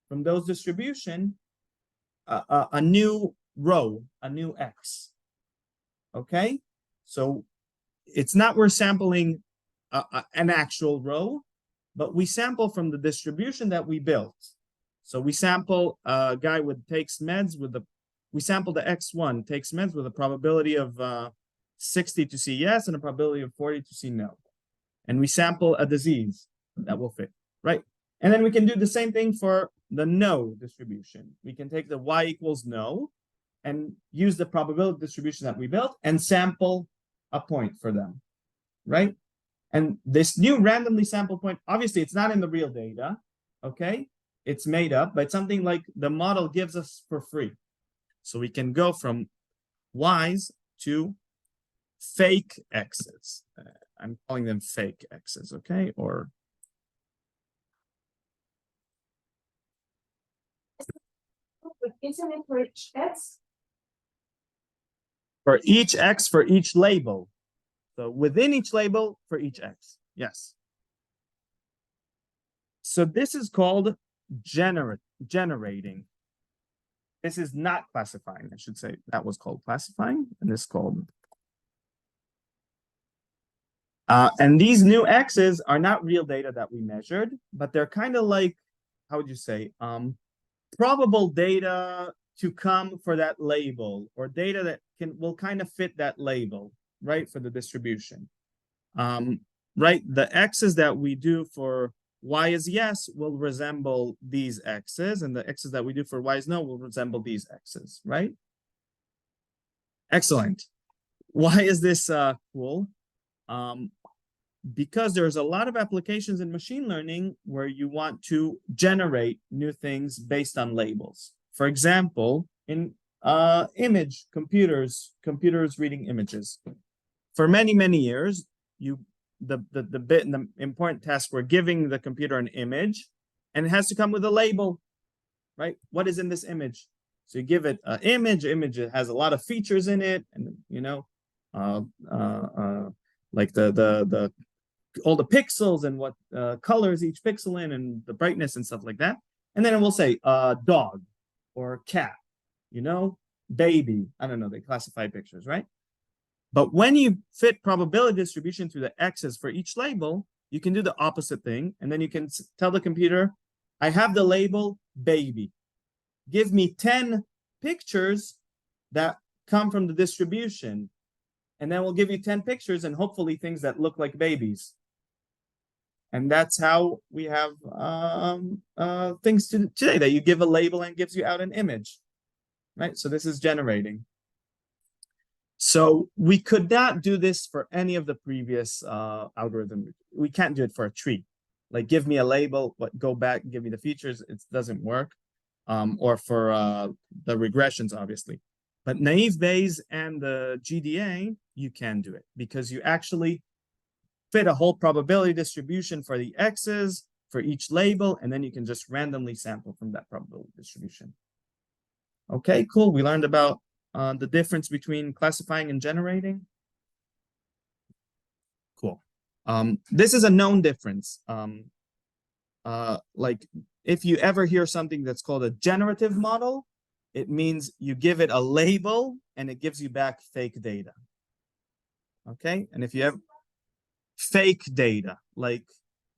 from those distribution a new row, a new X. Okay? So it's not we're sampling an actual row, but we sample from the distribution that we built. So we sample a guy with takes meds with we sample the X1 takes meds with a probability of 60 to see yes and a probability of 40 to see no. And we sample a disease that will fit, right? And then we can do the same thing for the no distribution. We can take the Y equals no and use the probability distribution that we built and sample a point for them, right? And this new randomly sampled point, obviously it's not in the real data, okay? It's made up, but something like the model gives us for free. So we can go from Y's to fake X's. I'm calling them fake X's, okay? Or isn't it for each X? for each X for each label. So within each label for each X. Yes. So this is called generating. This is not classifying, I should say. That was called classifying, and this is called. And these new X's are not real data that we measured, but they're kind of like, how would you say, probable data to come for that label, or data that will kind of fit that label, right, for the distribution. Right, the X's that we do for Y is yes will resemble these X's, and the X's that we do for Y is no will resemble these X's, right? Excellent. Why is this cool? Because there's a lot of applications in machine learning where you want to generate new things based on labels. For example, in computers reading images. For many, many years, the important task, we're giving the computer an image, and it has to come with a label, right? What is in this image? So you give it an image. It has a lot of features in it, and you know, like the all the pixels and what colors each pixel in, and the brightness and stuff like that. And then it will say dog or cat, you know, baby. I don't know. They classify pictures, right? But when you fit probability distribution to the X's for each label, you can do the opposite thing. And then you can tell the computer, I have the label baby. Give me 10 pictures that come from the distribution. and then we'll give you 10 pictures and hopefully things that look like babies. And that's how we have things today, that you give a label and gives you out an image, right? So this is generating. So we could not do this for any of the previous algorithms. We can't do it for a tree. Like, give me a label, but go back and give me the features. It doesn't work. Or for the regressions, obviously. But naive Bayes and the GDA, you can do it because you actually fit a whole probability distribution for the X's for each label, and then you can just randomly sample from that probability distribution. Okay, cool. We learned about the difference between classifying and generating. Cool. This is a known difference. Like, if you ever hear something that's called a generative model, it means you give it a label and it gives you back fake data. Okay, and if you have fake data, like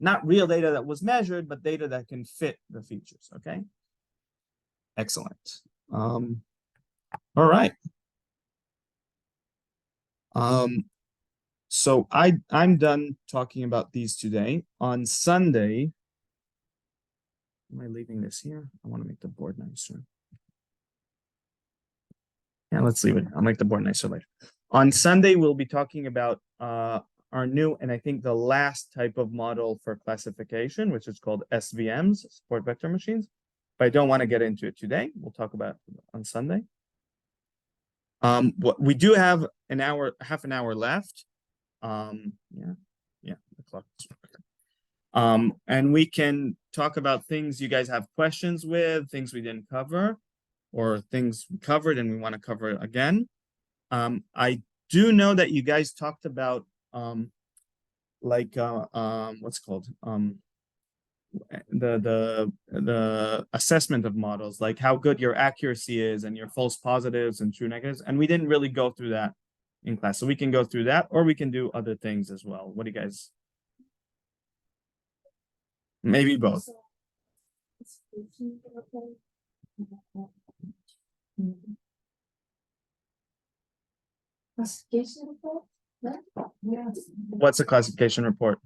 not real data that was measured, but data that can fit the features. Okay, excellent. All right. So I'm done talking about these today. On Sunday, am I leaving this here? I want to make the board nicer. Yeah, let's leave it. I'll make the board nicer later. On Sunday, we'll be talking about our new, and I think the last type of model for classification, which is called SVMs, support vector machines. But I don't want to get into it today. We'll talk about it on Sunday. What we do have an hour, half an hour left. Yeah, the clock. And we can talk about things you guys have questions with, things we didn't cover, or things we covered and we want to cover again. I do know that you guys talked about what's called the assessment of models, like how good your accuracy is and your false positives and true negatives, and we didn't really go through that in class, so we can go through that, or we can do other things as well. What do you guys? Maybe both. Classification report? Yeah. What's a classification report?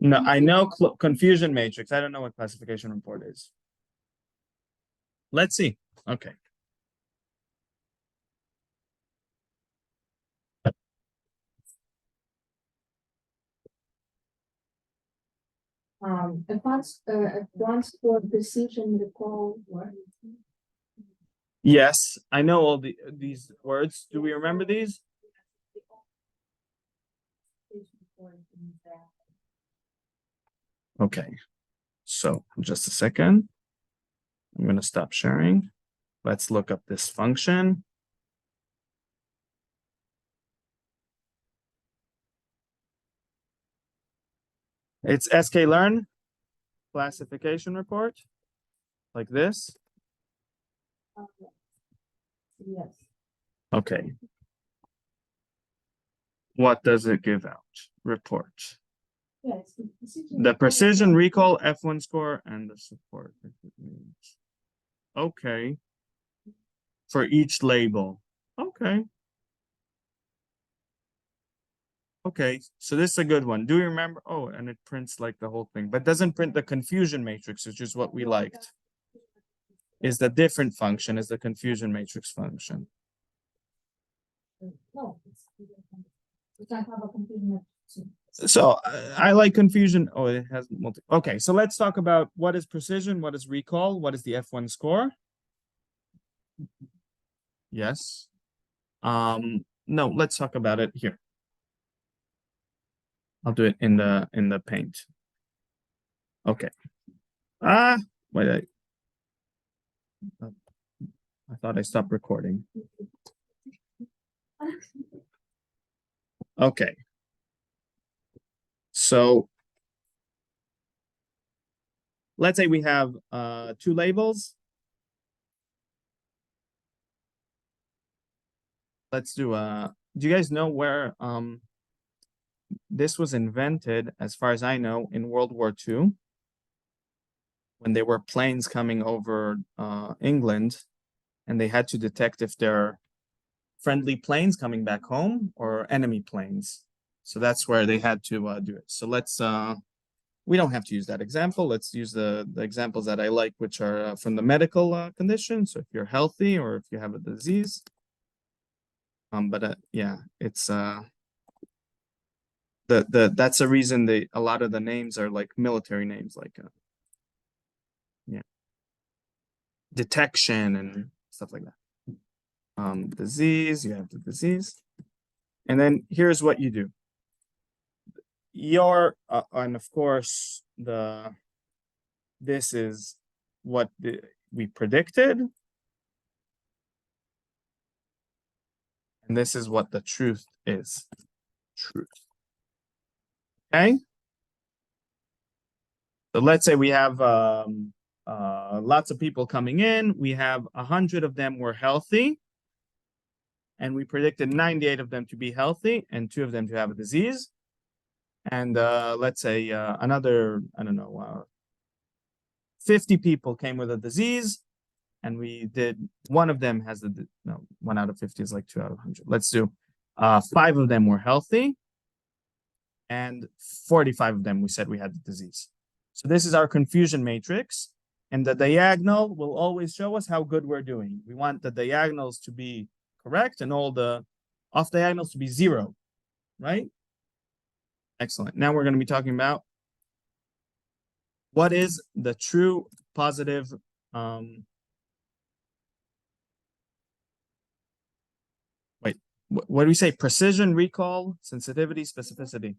No, I know confusion matrix. I don't know what classification report is. Let's see. Okay. Advanced for precision recall. Yes, I know all these words. Do we remember these? Okay, so just a second. I'm going to stop sharing. Let's look up this function. It's sklearn classification report, like this. Yes. Okay. What does it give out? Report. Yes. The precision recall F1 score and the support. Okay. For each label. Okay. Okay, so this is a good one. Do you remember? Oh, and it prints like the whole thing, but doesn't print the confusion matrix, which is what we liked. Is the different function, is the confusion matrix function. No, we can't have a confusion. So I like confusion. Oh, it has multi. Okay, so let's talk about what is precision, what is recall, what is the F1 score. Yes. No, let's talk about it here. I'll do it in the paint. Okay. Wait. I thought I stopped recording. Okay. So let's say we have two labels. Let's do you guys know where this was invented, as far as I know, in World War II, when there were planes coming over England, and they had to detect if they're friendly planes coming back home or enemy planes. So that's where they had to do it. So let's, we don't have to use that example. Let's use the examples that I like, which are from the medical condition. So if you're healthy or if you have a disease. Yeah, it's that's a reason a lot of the names are like military names, like yeah, detection and stuff like that. Disease, you have the disease, and then here's what you do. And of course this is what we predicted, and this is what the truth is. Truth. Okay. So let's say we have lots of people coming in. We have 100 of them were healthy, and we predicted 98 of them to be healthy and 2 of them to have a disease. And let's say another, I don't know, 50 people came with a disease, and we did, 1 of them has the, no, 1 out of 50 is like 2 out of 100. Let's do 5 of them were healthy, and 45 of them we said we had the disease. So this is our confusion matrix, and the diagonal will always show us how good we're doing. We want the diagonals to be correct and all the off diagonals to be 0, right? Excellent. Now we're going to be talking about what is the true positive what do we say? Precision, recall, sensitivity, specificity.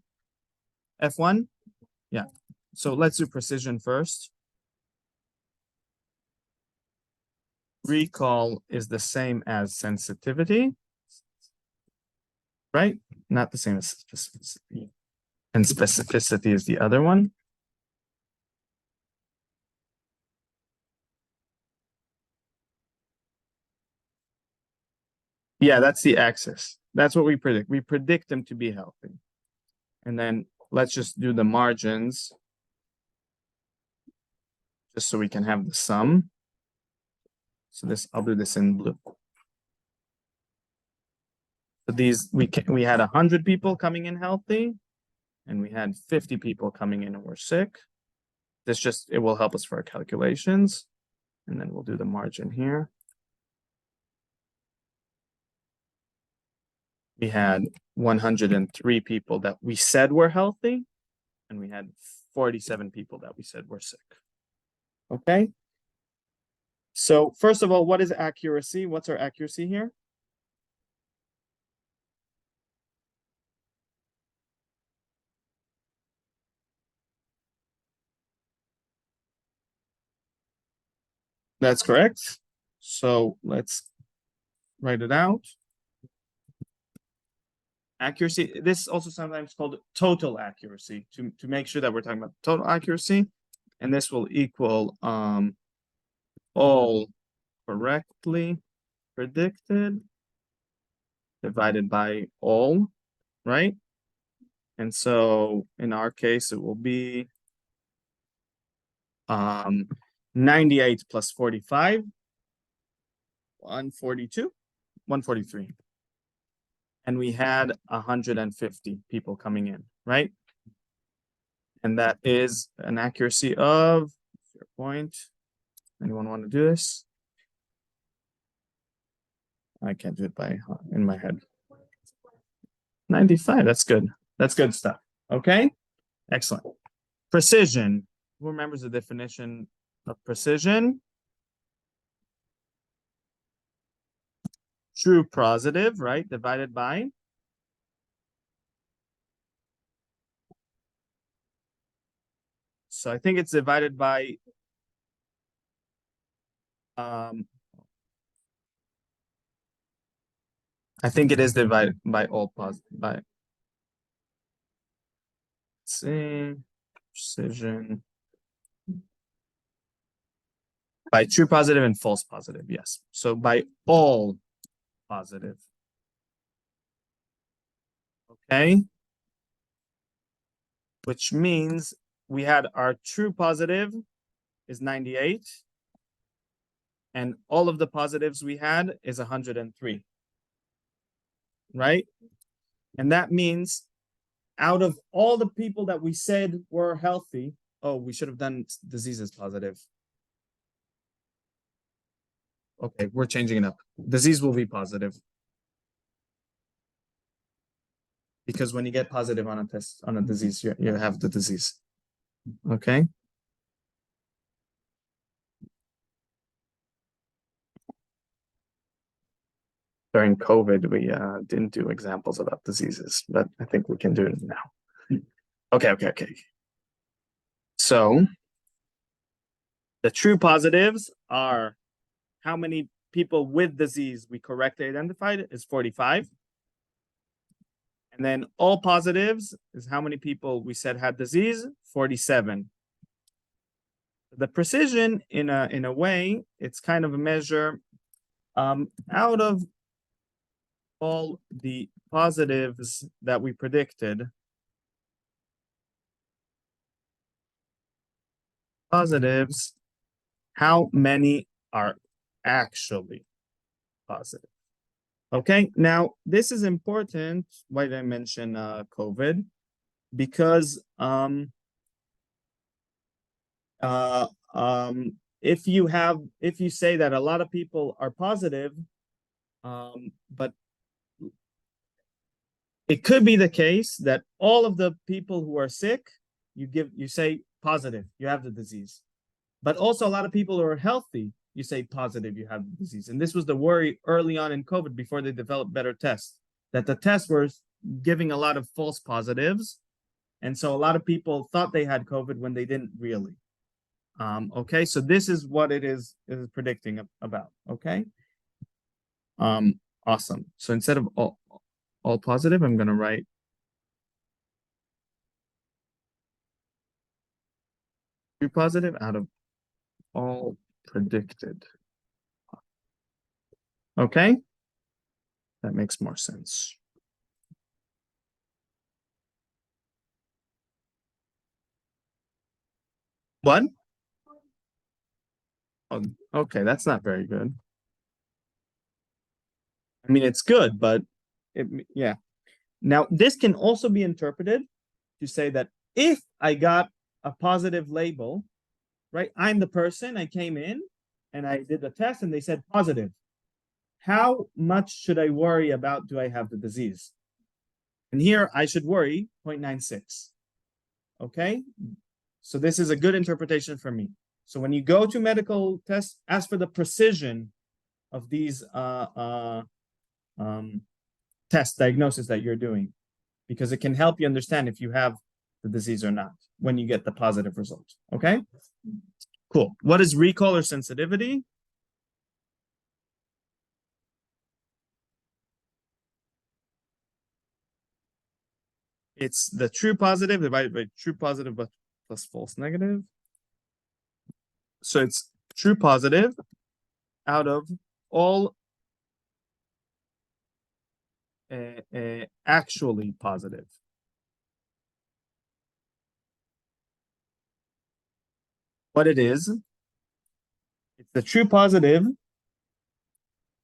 F1? Yeah. So let's do precision first. Recall is the same as sensitivity, right? Not the same as specificity. And specificity is the other one. Yeah, that's the axis. That's what we predict. We predict them to be healthy. And then let's just do the margins, just so we can have the sum. So I'll do this in blue. So we had 100 people coming in healthy, and we had 50 people coming in and were sick. It will help us for our calculations. And then we'll do the margin here. We had 103 people that we said were healthy, and we had 47 people that we said were sick. Okay. So first of all, what is accuracy? What's our accuracy here? That's correct. So let's write it out. Accuracy, this is also sometimes called total accuracy, to make sure that we're talking about total accuracy. And this will equal all correctly predicted divided by all, right? And so in our case, it will be 98 plus 45, 142, 143. And we had 150 people coming in, right? And that is an accuracy of 0 point. Anyone want to do this? I can't do it in my head. 95, that's good. That's good stuff. Okay, excellent. Precision. Who remembers the definition of precision? True positive, right? Divided by so I think it's divided by I think it is divided by all positive by let's see precision by true positive and false positive, yes. So by all positive. Okay. Which means we had our true positive is 98. and all of the positives we had is 103. Right? And that means out of all the people that we said were healthy, oh, we should have done diseases positive. Okay, we're changing it up. Disease will be positive. Because when you get positive on a test, on a disease, you have the disease. Okay? During COVID, we didn't do examples about diseases, but I think we can do it now. Okay. So the true positives are how many people with disease we correctly identified is 45. And then all positives is how many people we said had disease, 47. The precision in a way, it's kind of a measure out of all the positives that we predicted. Positives, how many are actually positive? Okay, now this is important. Why did I mention COVID? Because if you say that a lot of people are positive, but it could be the case that all of the people who are sick, you say positive, you have the disease. But also a lot of people who are healthy, you say positive, you have the disease. And this was the worry early on in COVID before they developed better tests, that the tests were giving a lot of false positives. And so a lot of people thought they had COVID when they didn't really. Okay, so this is what it is predicting about. Okay. Awesome. So instead of all positive, I'm gonna write true positive out of all predicted. Okay, that makes more sense. What? Oh, okay, that's not very good. I mean, it's good, but yeah. Now, this can also be interpreted to say that if I got a positive label, right? I'm the person, I came in and I did the test and they said positive. How much should I worry about do I have the disease? And here I should worry 0.96. Okay? So this is a good interpretation for me. So when you go to medical tests, ask for the precision of these test diagnosis that you're doing, because it can help you understand if you have the disease or not when you get the positive result. Okay? Cool. What is recall or sensitivity? It's the true positive divided by true positive plus false negative. So it's true positive out of all actually positive. What it is, it's the true positive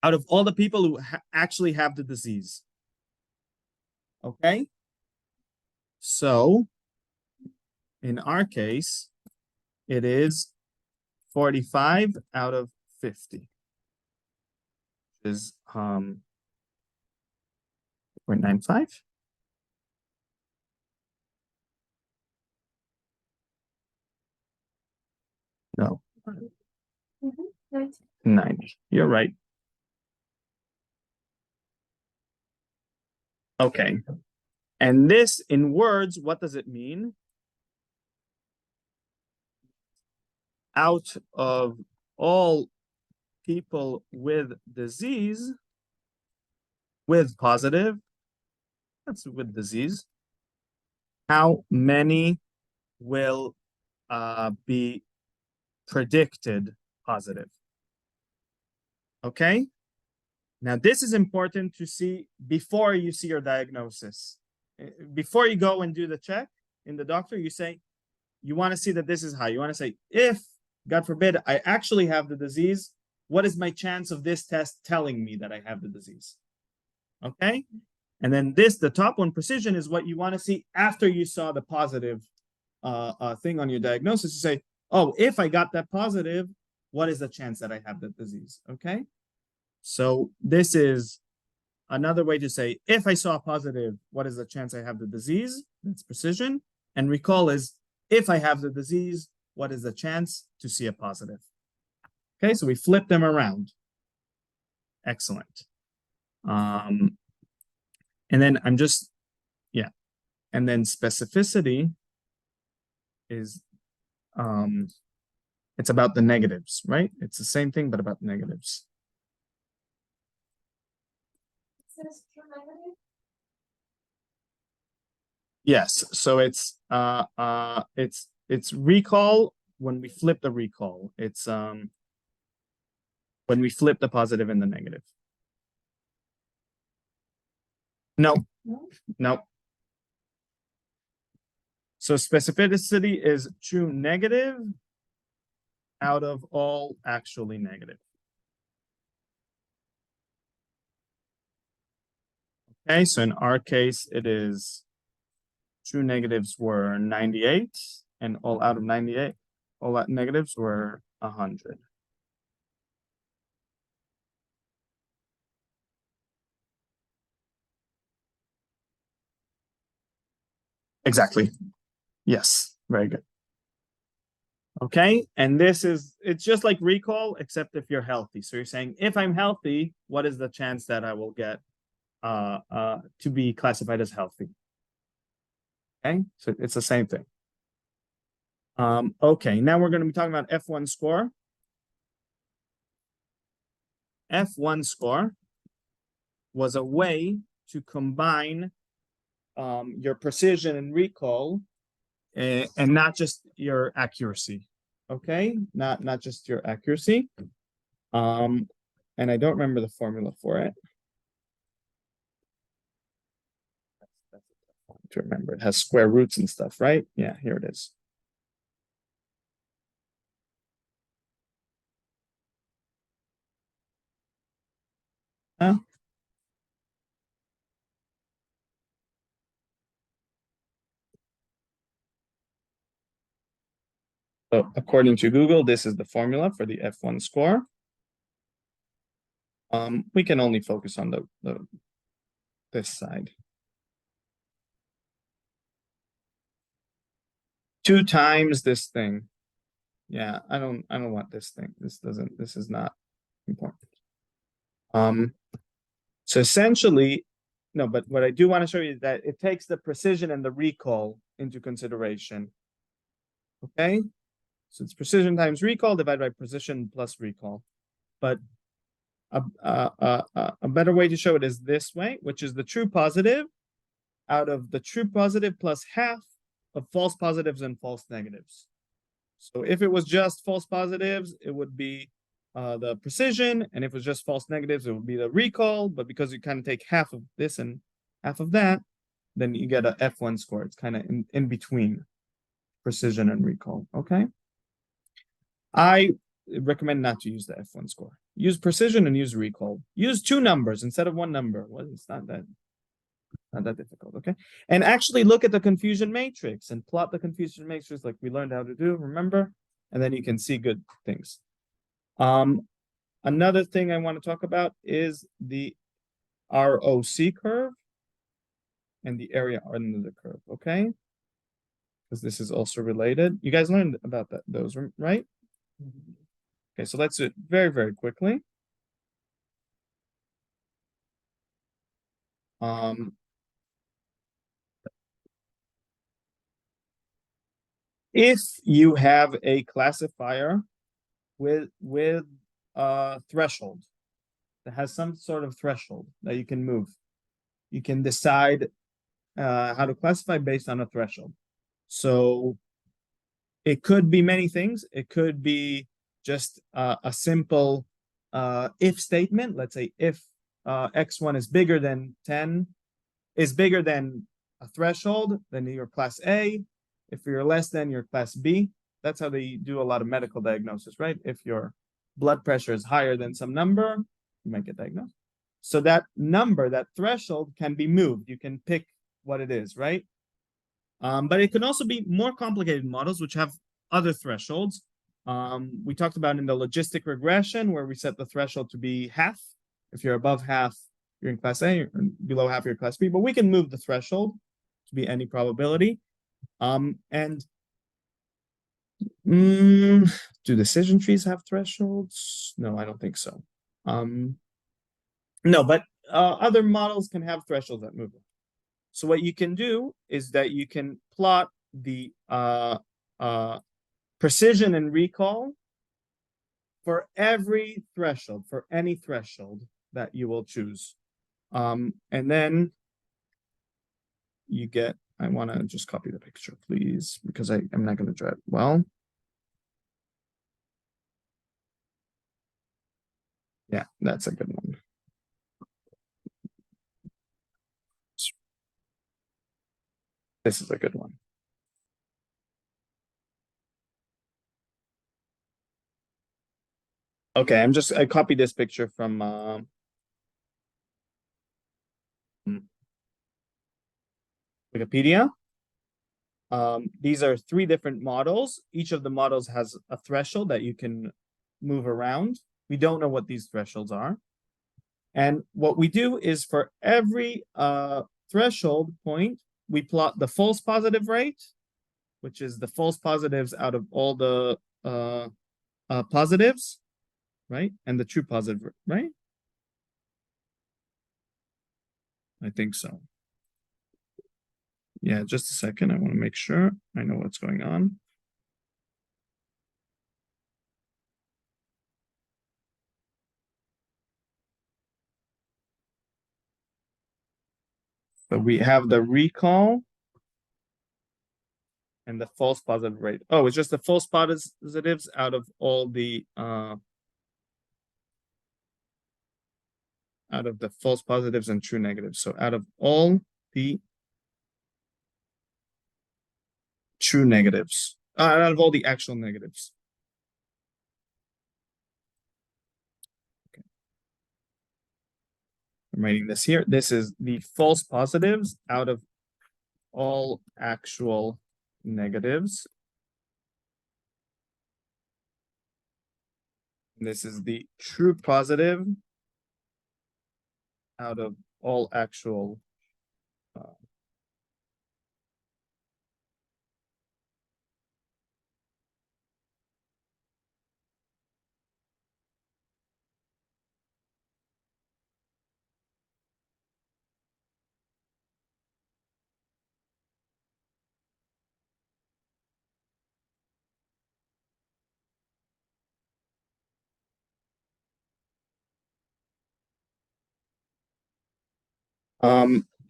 out of all the people who actually have the disease. Okay? So, in our case, it is 45 out of 50. Which is 0.95. No. 90. You're right. Okay. And this in words, what does it mean? Out of all people with disease, with positive, that's with disease, how many will be predicted positive? Okay. Now, this is important to see before you see your diagnosis. Before you go and do the check in the doctor, you say, you want to see that this is high. You want to say, if, God forbid, I actually have the disease, what is my chance of this test telling me that I have the disease? Okay. And then the top one, precision, is what you want to see after you saw the positive thing on your diagnosis. You say, oh, if I got that positive, what is the chance that I have the disease? Okay. So this is another way to say, if I saw a positive, what is the chance I have the disease? That's precision. And recall is, if I have the disease, what is the chance to see a positive? Okay, so we flip them around. Excellent. And then and then specificity is, it's about the negatives, right? It's the same thing, but about negatives. It says true negative. Yes, so it's recall when we flip the recall. It's when we flip the positive and the negative. No, no. So specificity is true negative out of all actually negative. Okay, so in our case, it is true negatives were 98, and all out of 98, all out negatives were 100. Exactly. Yes, very good. Okay, and it's just like recall, except if you're healthy. So you're saying, if I'm healthy, what is the chance that I will get to be classified as healthy? Okay, so it's the same thing. Okay, now we're going to be talking about F1 score. F1 score was a way to combine your precision and recall, and not just your accuracy. Okay, not just your accuracy. And I don't remember the formula for it. That's to remember. It has square roots and stuff, right? Yeah, here it is. So according to Google, this is the formula for the F1 score. We can only focus on this side. 2 times this thing. Yeah, I don't want this thing. This is not important. So essentially, no, but what I do want to show you is that it takes the precision and the recall into consideration. Okay, so it's precision times recall divided by precision plus recall. But a better way to show it is this way, which is the true positive out of the true positive plus half of false positives and false negatives. So if it was just false positives, it would be the precision, and if it was just false negatives, it would be the recall. But because you kind of take half of this and half of that, then you get a F1 score. It's kind of in between precision and recall. Okay. I recommend not to use the F1 score. Use precision and use recall. Use 2 numbers instead of 1 number. Well, it's not that difficult. Okay. And actually look at the confusion matrix and plot the confusion matrix like we learned how to do, remember? And then you can see good things. Another thing I want to talk about is the ROC curve and the area under the curve, okay? Because this is also related. You guys learned about those, right? Okay, so let's do it very, very quickly. If you have a classifier with a threshold that has some sort of threshold that you can move, you can decide how to classify based on a threshold. So it could be many things. It could be just a simple if statement. Let's say if x1 is bigger than 10, is bigger than a threshold, then you're class A. If you're less than, you're class B. That's how they do a lot of medical diagnosis, right? If your blood pressure is higher than some number, you might get diagnosed. So that number, that threshold can be moved. You can pick what it is, right? But it can also be more complicated models which have other thresholds. We talked about in the logistic regression where we set the threshold to be half. If you're above half, you're in class A, or below half, you're in class B, but we can move the threshold to be any probability. Do decision trees have thresholds? No, I don't think so. No, but other models can have thresholds that move them. So what you can do is that you can plot the precision and recall for every threshold, for any threshold that you will choose. And then you get, I want to just copy the picture, please, because I'm not going to draw it well. Yeah, that's a good one. This is a good one. Okay, I copied this picture from Wikipedia. These are 3 different models. Each of the models has a threshold that you can move around. We don't know what these thresholds are. And what we do is for every threshold point, we plot the false positive rate, which is the false positives out of all the positives, right? And the true positive, right? I think so. Yeah, just a second. I want to make sure I know what's going on. So we have the recall and the false positive rate. Oh, it's just the false positives out of all the out of the false positives and true negatives. So out of all the true negatives, out of all the actual negatives. Okay. I'm writing this here. This is the false positives out of all actual negatives. This is the true positive out of all actual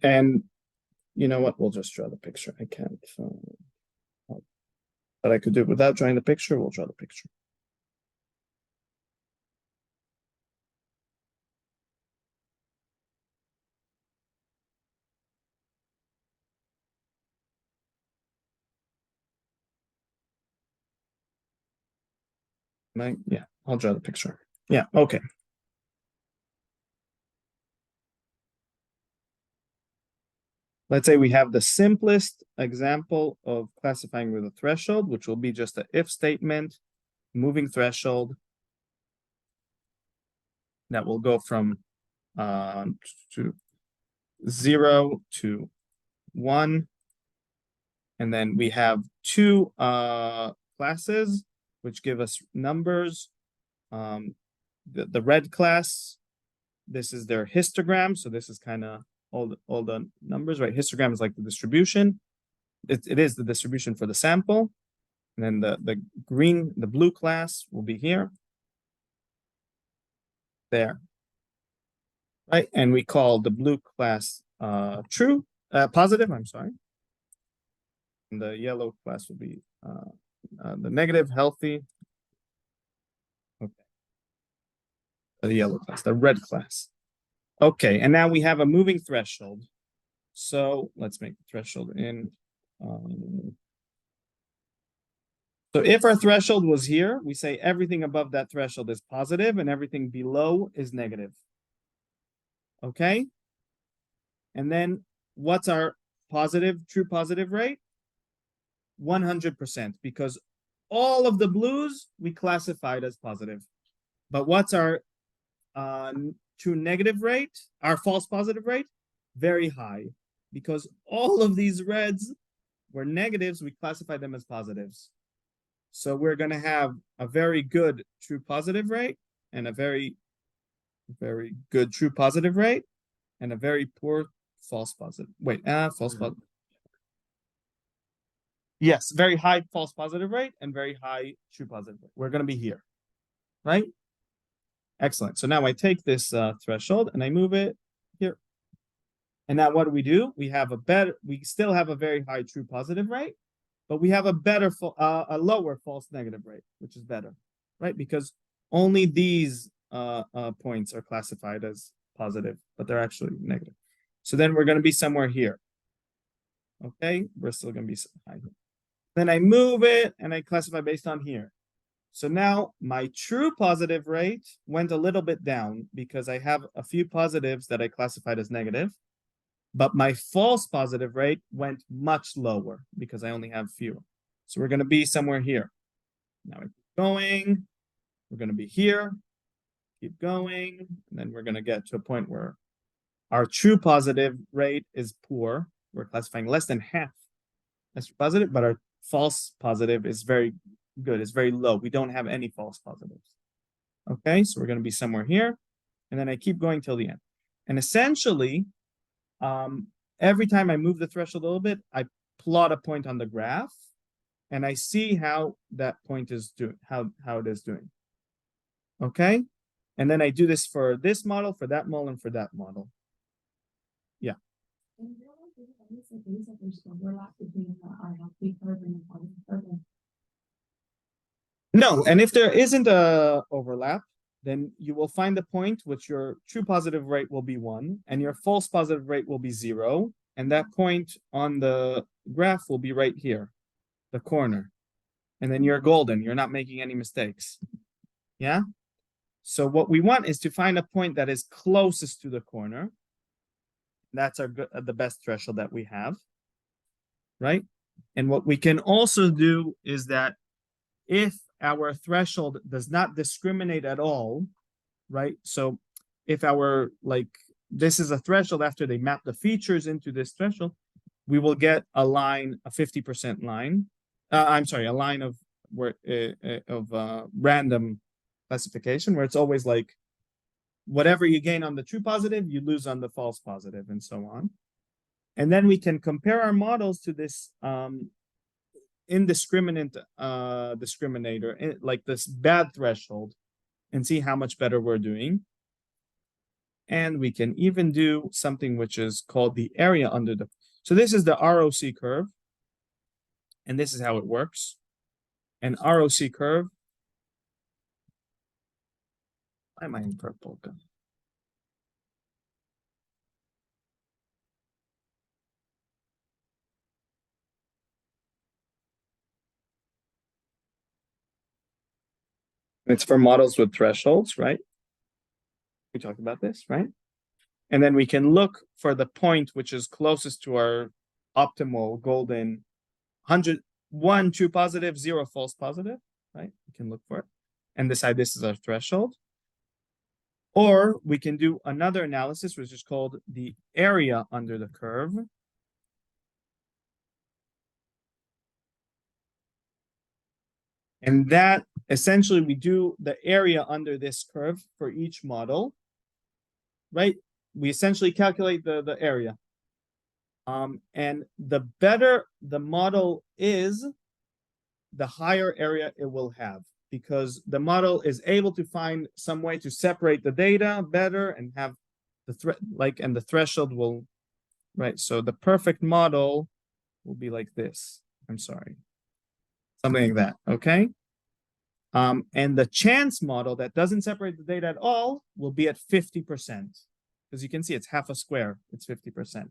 and you know what? We'll just draw the picture. I can't. But I could do it without drawing the picture. We'll draw the picture. Yeah, I'll draw the picture. Yeah, okay. Let's say we have the simplest example of classifying with a threshold, which will be just an if statement, moving threshold that will go from to 0 to 1. And then we have 2 classes, which give us numbers. The red class, this is their histogram. So this is kind of all the numbers, right? Histogram is like the distribution. It is the distribution for the sample. And then the blue class will be here. There. Right? And we call the blue class true, positive, I'm sorry. And the yellow class will be the negative, healthy. Okay. The yellow class, the red class. Okay, and now we have a moving threshold. So let's make the threshold in So if our threshold was here, we say everything above that threshold is positive and everything below is negative. Okay? And then what's our true positive rate? 100%, because all of the blues we classified as positive. But what's our true negative rate? Our false positive rate? Very high, because all of these reds were negatives, we classified them as positives. So we're going to have a very good true positive rate and a very, very good true positive rate and a very poor false positive. Wait, false positive. Yes, very high false positive rate and very high true positive rate. We're going to be here, right? Excellent. So now I take this threshold and I move it here. And now what do? We still have a very high true positive rate, but we have a lower false negative rate, which is better, right? Because only these points are classified as positive, but they're actually negative. So then we're going to be somewhere here. Okay, we're still going to be high here. Then I move it and I classify based on here. So now my true positive rate went a little bit down because I have a few positives that I classified as negative, but my false positive rate went much lower because I only have few. So we're going to be somewhere here. Now we're going, we're going to be here, keep going, and then we're going to get to a point where our true positive rate is poor. We're classifying less than half as positive, but our false positive is very good. It's very low. We don't have any false positives. Okay, so we're going to be somewhere here, and then I keep going till the end. And essentially, every time I move the threshold a little bit, I plot a point on the graph, and I see how that point is doing, how it is doing. Okay, and then I do this for this model, for that model, and for that model. Yeah. No, and if there isn't a overlap, then you will find the point which your true positive rate will be 1 and your false positive rate will be 0, and that point on the graph will be right here, the corner, and then you're golden. You're not making any mistakes. Yeah. So what we want is to find a point that is closest to the corner. That's the best threshold that we have, right? And what we can also do is that if our threshold does not discriminate at all, right? So if this is a threshold after they map the features into this threshold, we will get a line, a 50% line. I'm sorry, a line of random classification where it's always like whatever you gain on the true positive, you lose on the false positive, and so on. And then we can compare our models to this indiscriminate discriminator, like this bad threshold, and see how much better we're doing. And we can even do something which is called the area under the. So this is the ROC curve, and this is how it works. An ROC curve. Why am I in purple? It's for models with thresholds, right? We talked about this, right? And then we can look for the point which is closest to our optimal golden 101 true positive, 0 false positive, right? We can look for it and decide this is our threshold. Or we can do another analysis, which is called the area under the curve. And that essentially we do the area under this curve for each model, right? We essentially calculate the area. And the better the model is, the higher area it will have, because the model is able to find some way to separate the data better and have and the threshold will, right? So the perfect model will be like this. I'm sorry. Something like that, okay? And the chance model that doesn't separate the data at all will be at 50%. Because you can see it's half a square, it's 50%.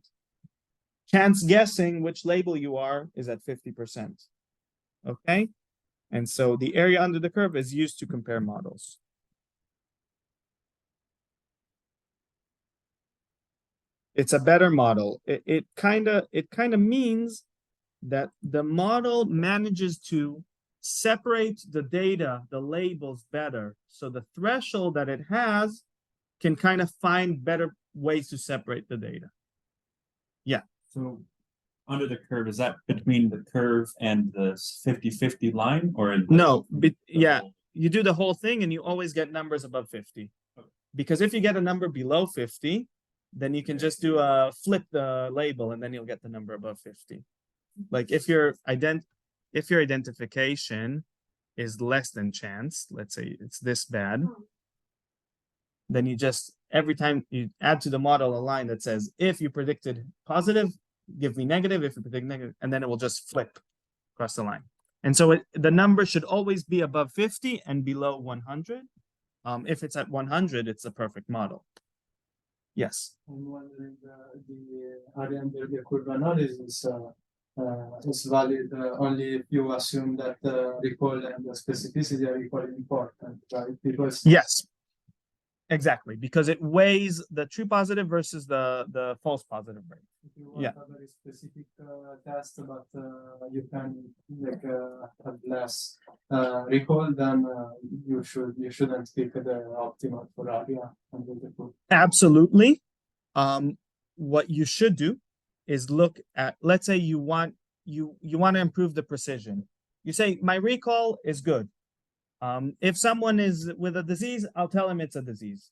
Chance guessing which label you are is at 50%. Okay? And so the area under the curve is used to compare models. It's a better model. It kind of means that the model manages to separate the data, the labels better. So the threshold that it has can kind of find better ways to separate the data. Yeah. So under the curve, is that between the curve and the 50-50 line, or no? Yeah, you do the whole thing and you always get numbers above 50. Okay. Because if you get a number below 50, then you can just do a flip the label and then you'll get the number above 50. Like if your identification is less than chance, let's say it's this bad, then you just, every time you add to the model a line that says, if you predicted positive, give me negative, if you predict negative, and then it will just flip across the line. And so the number should always be above 50 and below 100. If it's at 100, it's a perfect model. Yes. I'm wondering the area under the curve analysis is valid only if you assume that recall and the specificity are equally important, right? Because yes, exactly, because it weighs the true positive versus the false positive rate. if you want a very specific test, but you can like have less recall, then you shouldn't pick the optimal for area under the curve. Absolutely. What you should do is look at, let's say you want to improve the precision. You say my recall is good. If someone is with a disease, I'll tell him it's a disease.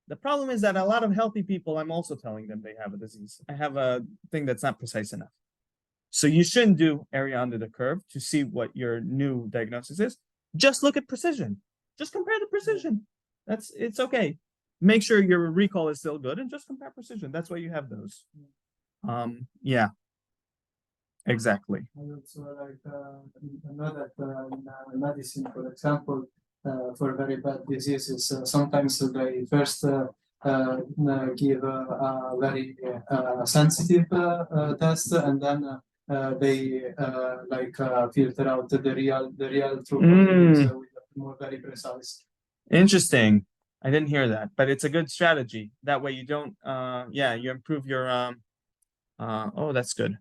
The problem is that a lot of healthy people, I'm also telling them they have a disease. I have a thing that's not precise enough. So you shouldn't do area under the curve to see what your new diagnosis is. Just look at precision. Just compare the precision. It's okay. Make sure your recall is still good and just compare precision. That's why you have those. Yeah. Exactly. I also like know that in medicine, for example, for very bad diseases, sometimes they first give a very sensitive test, and then they filter out the real true with more very precise. Interesting. I didn't hear that, but it's a good strategy. That way you don't you improve your oh, that's good.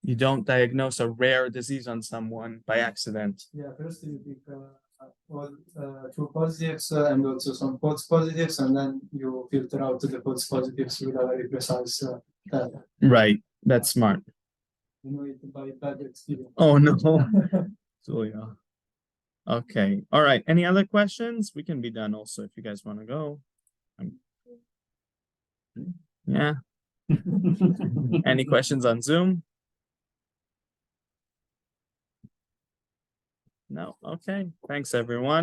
You don't diagnose a rare disease on someone by accident. Yeah, first you pick all true positives and also some false positives, and then you filter out the false positives with a very precise data. Right. That's smart. You know it by bad experience. Oh no. So yeah. Okay. All right. Any other questions? We can be done also if you guys want to go. Yeah. Any questions on Zoom? No. Okay. Thanks, everyone.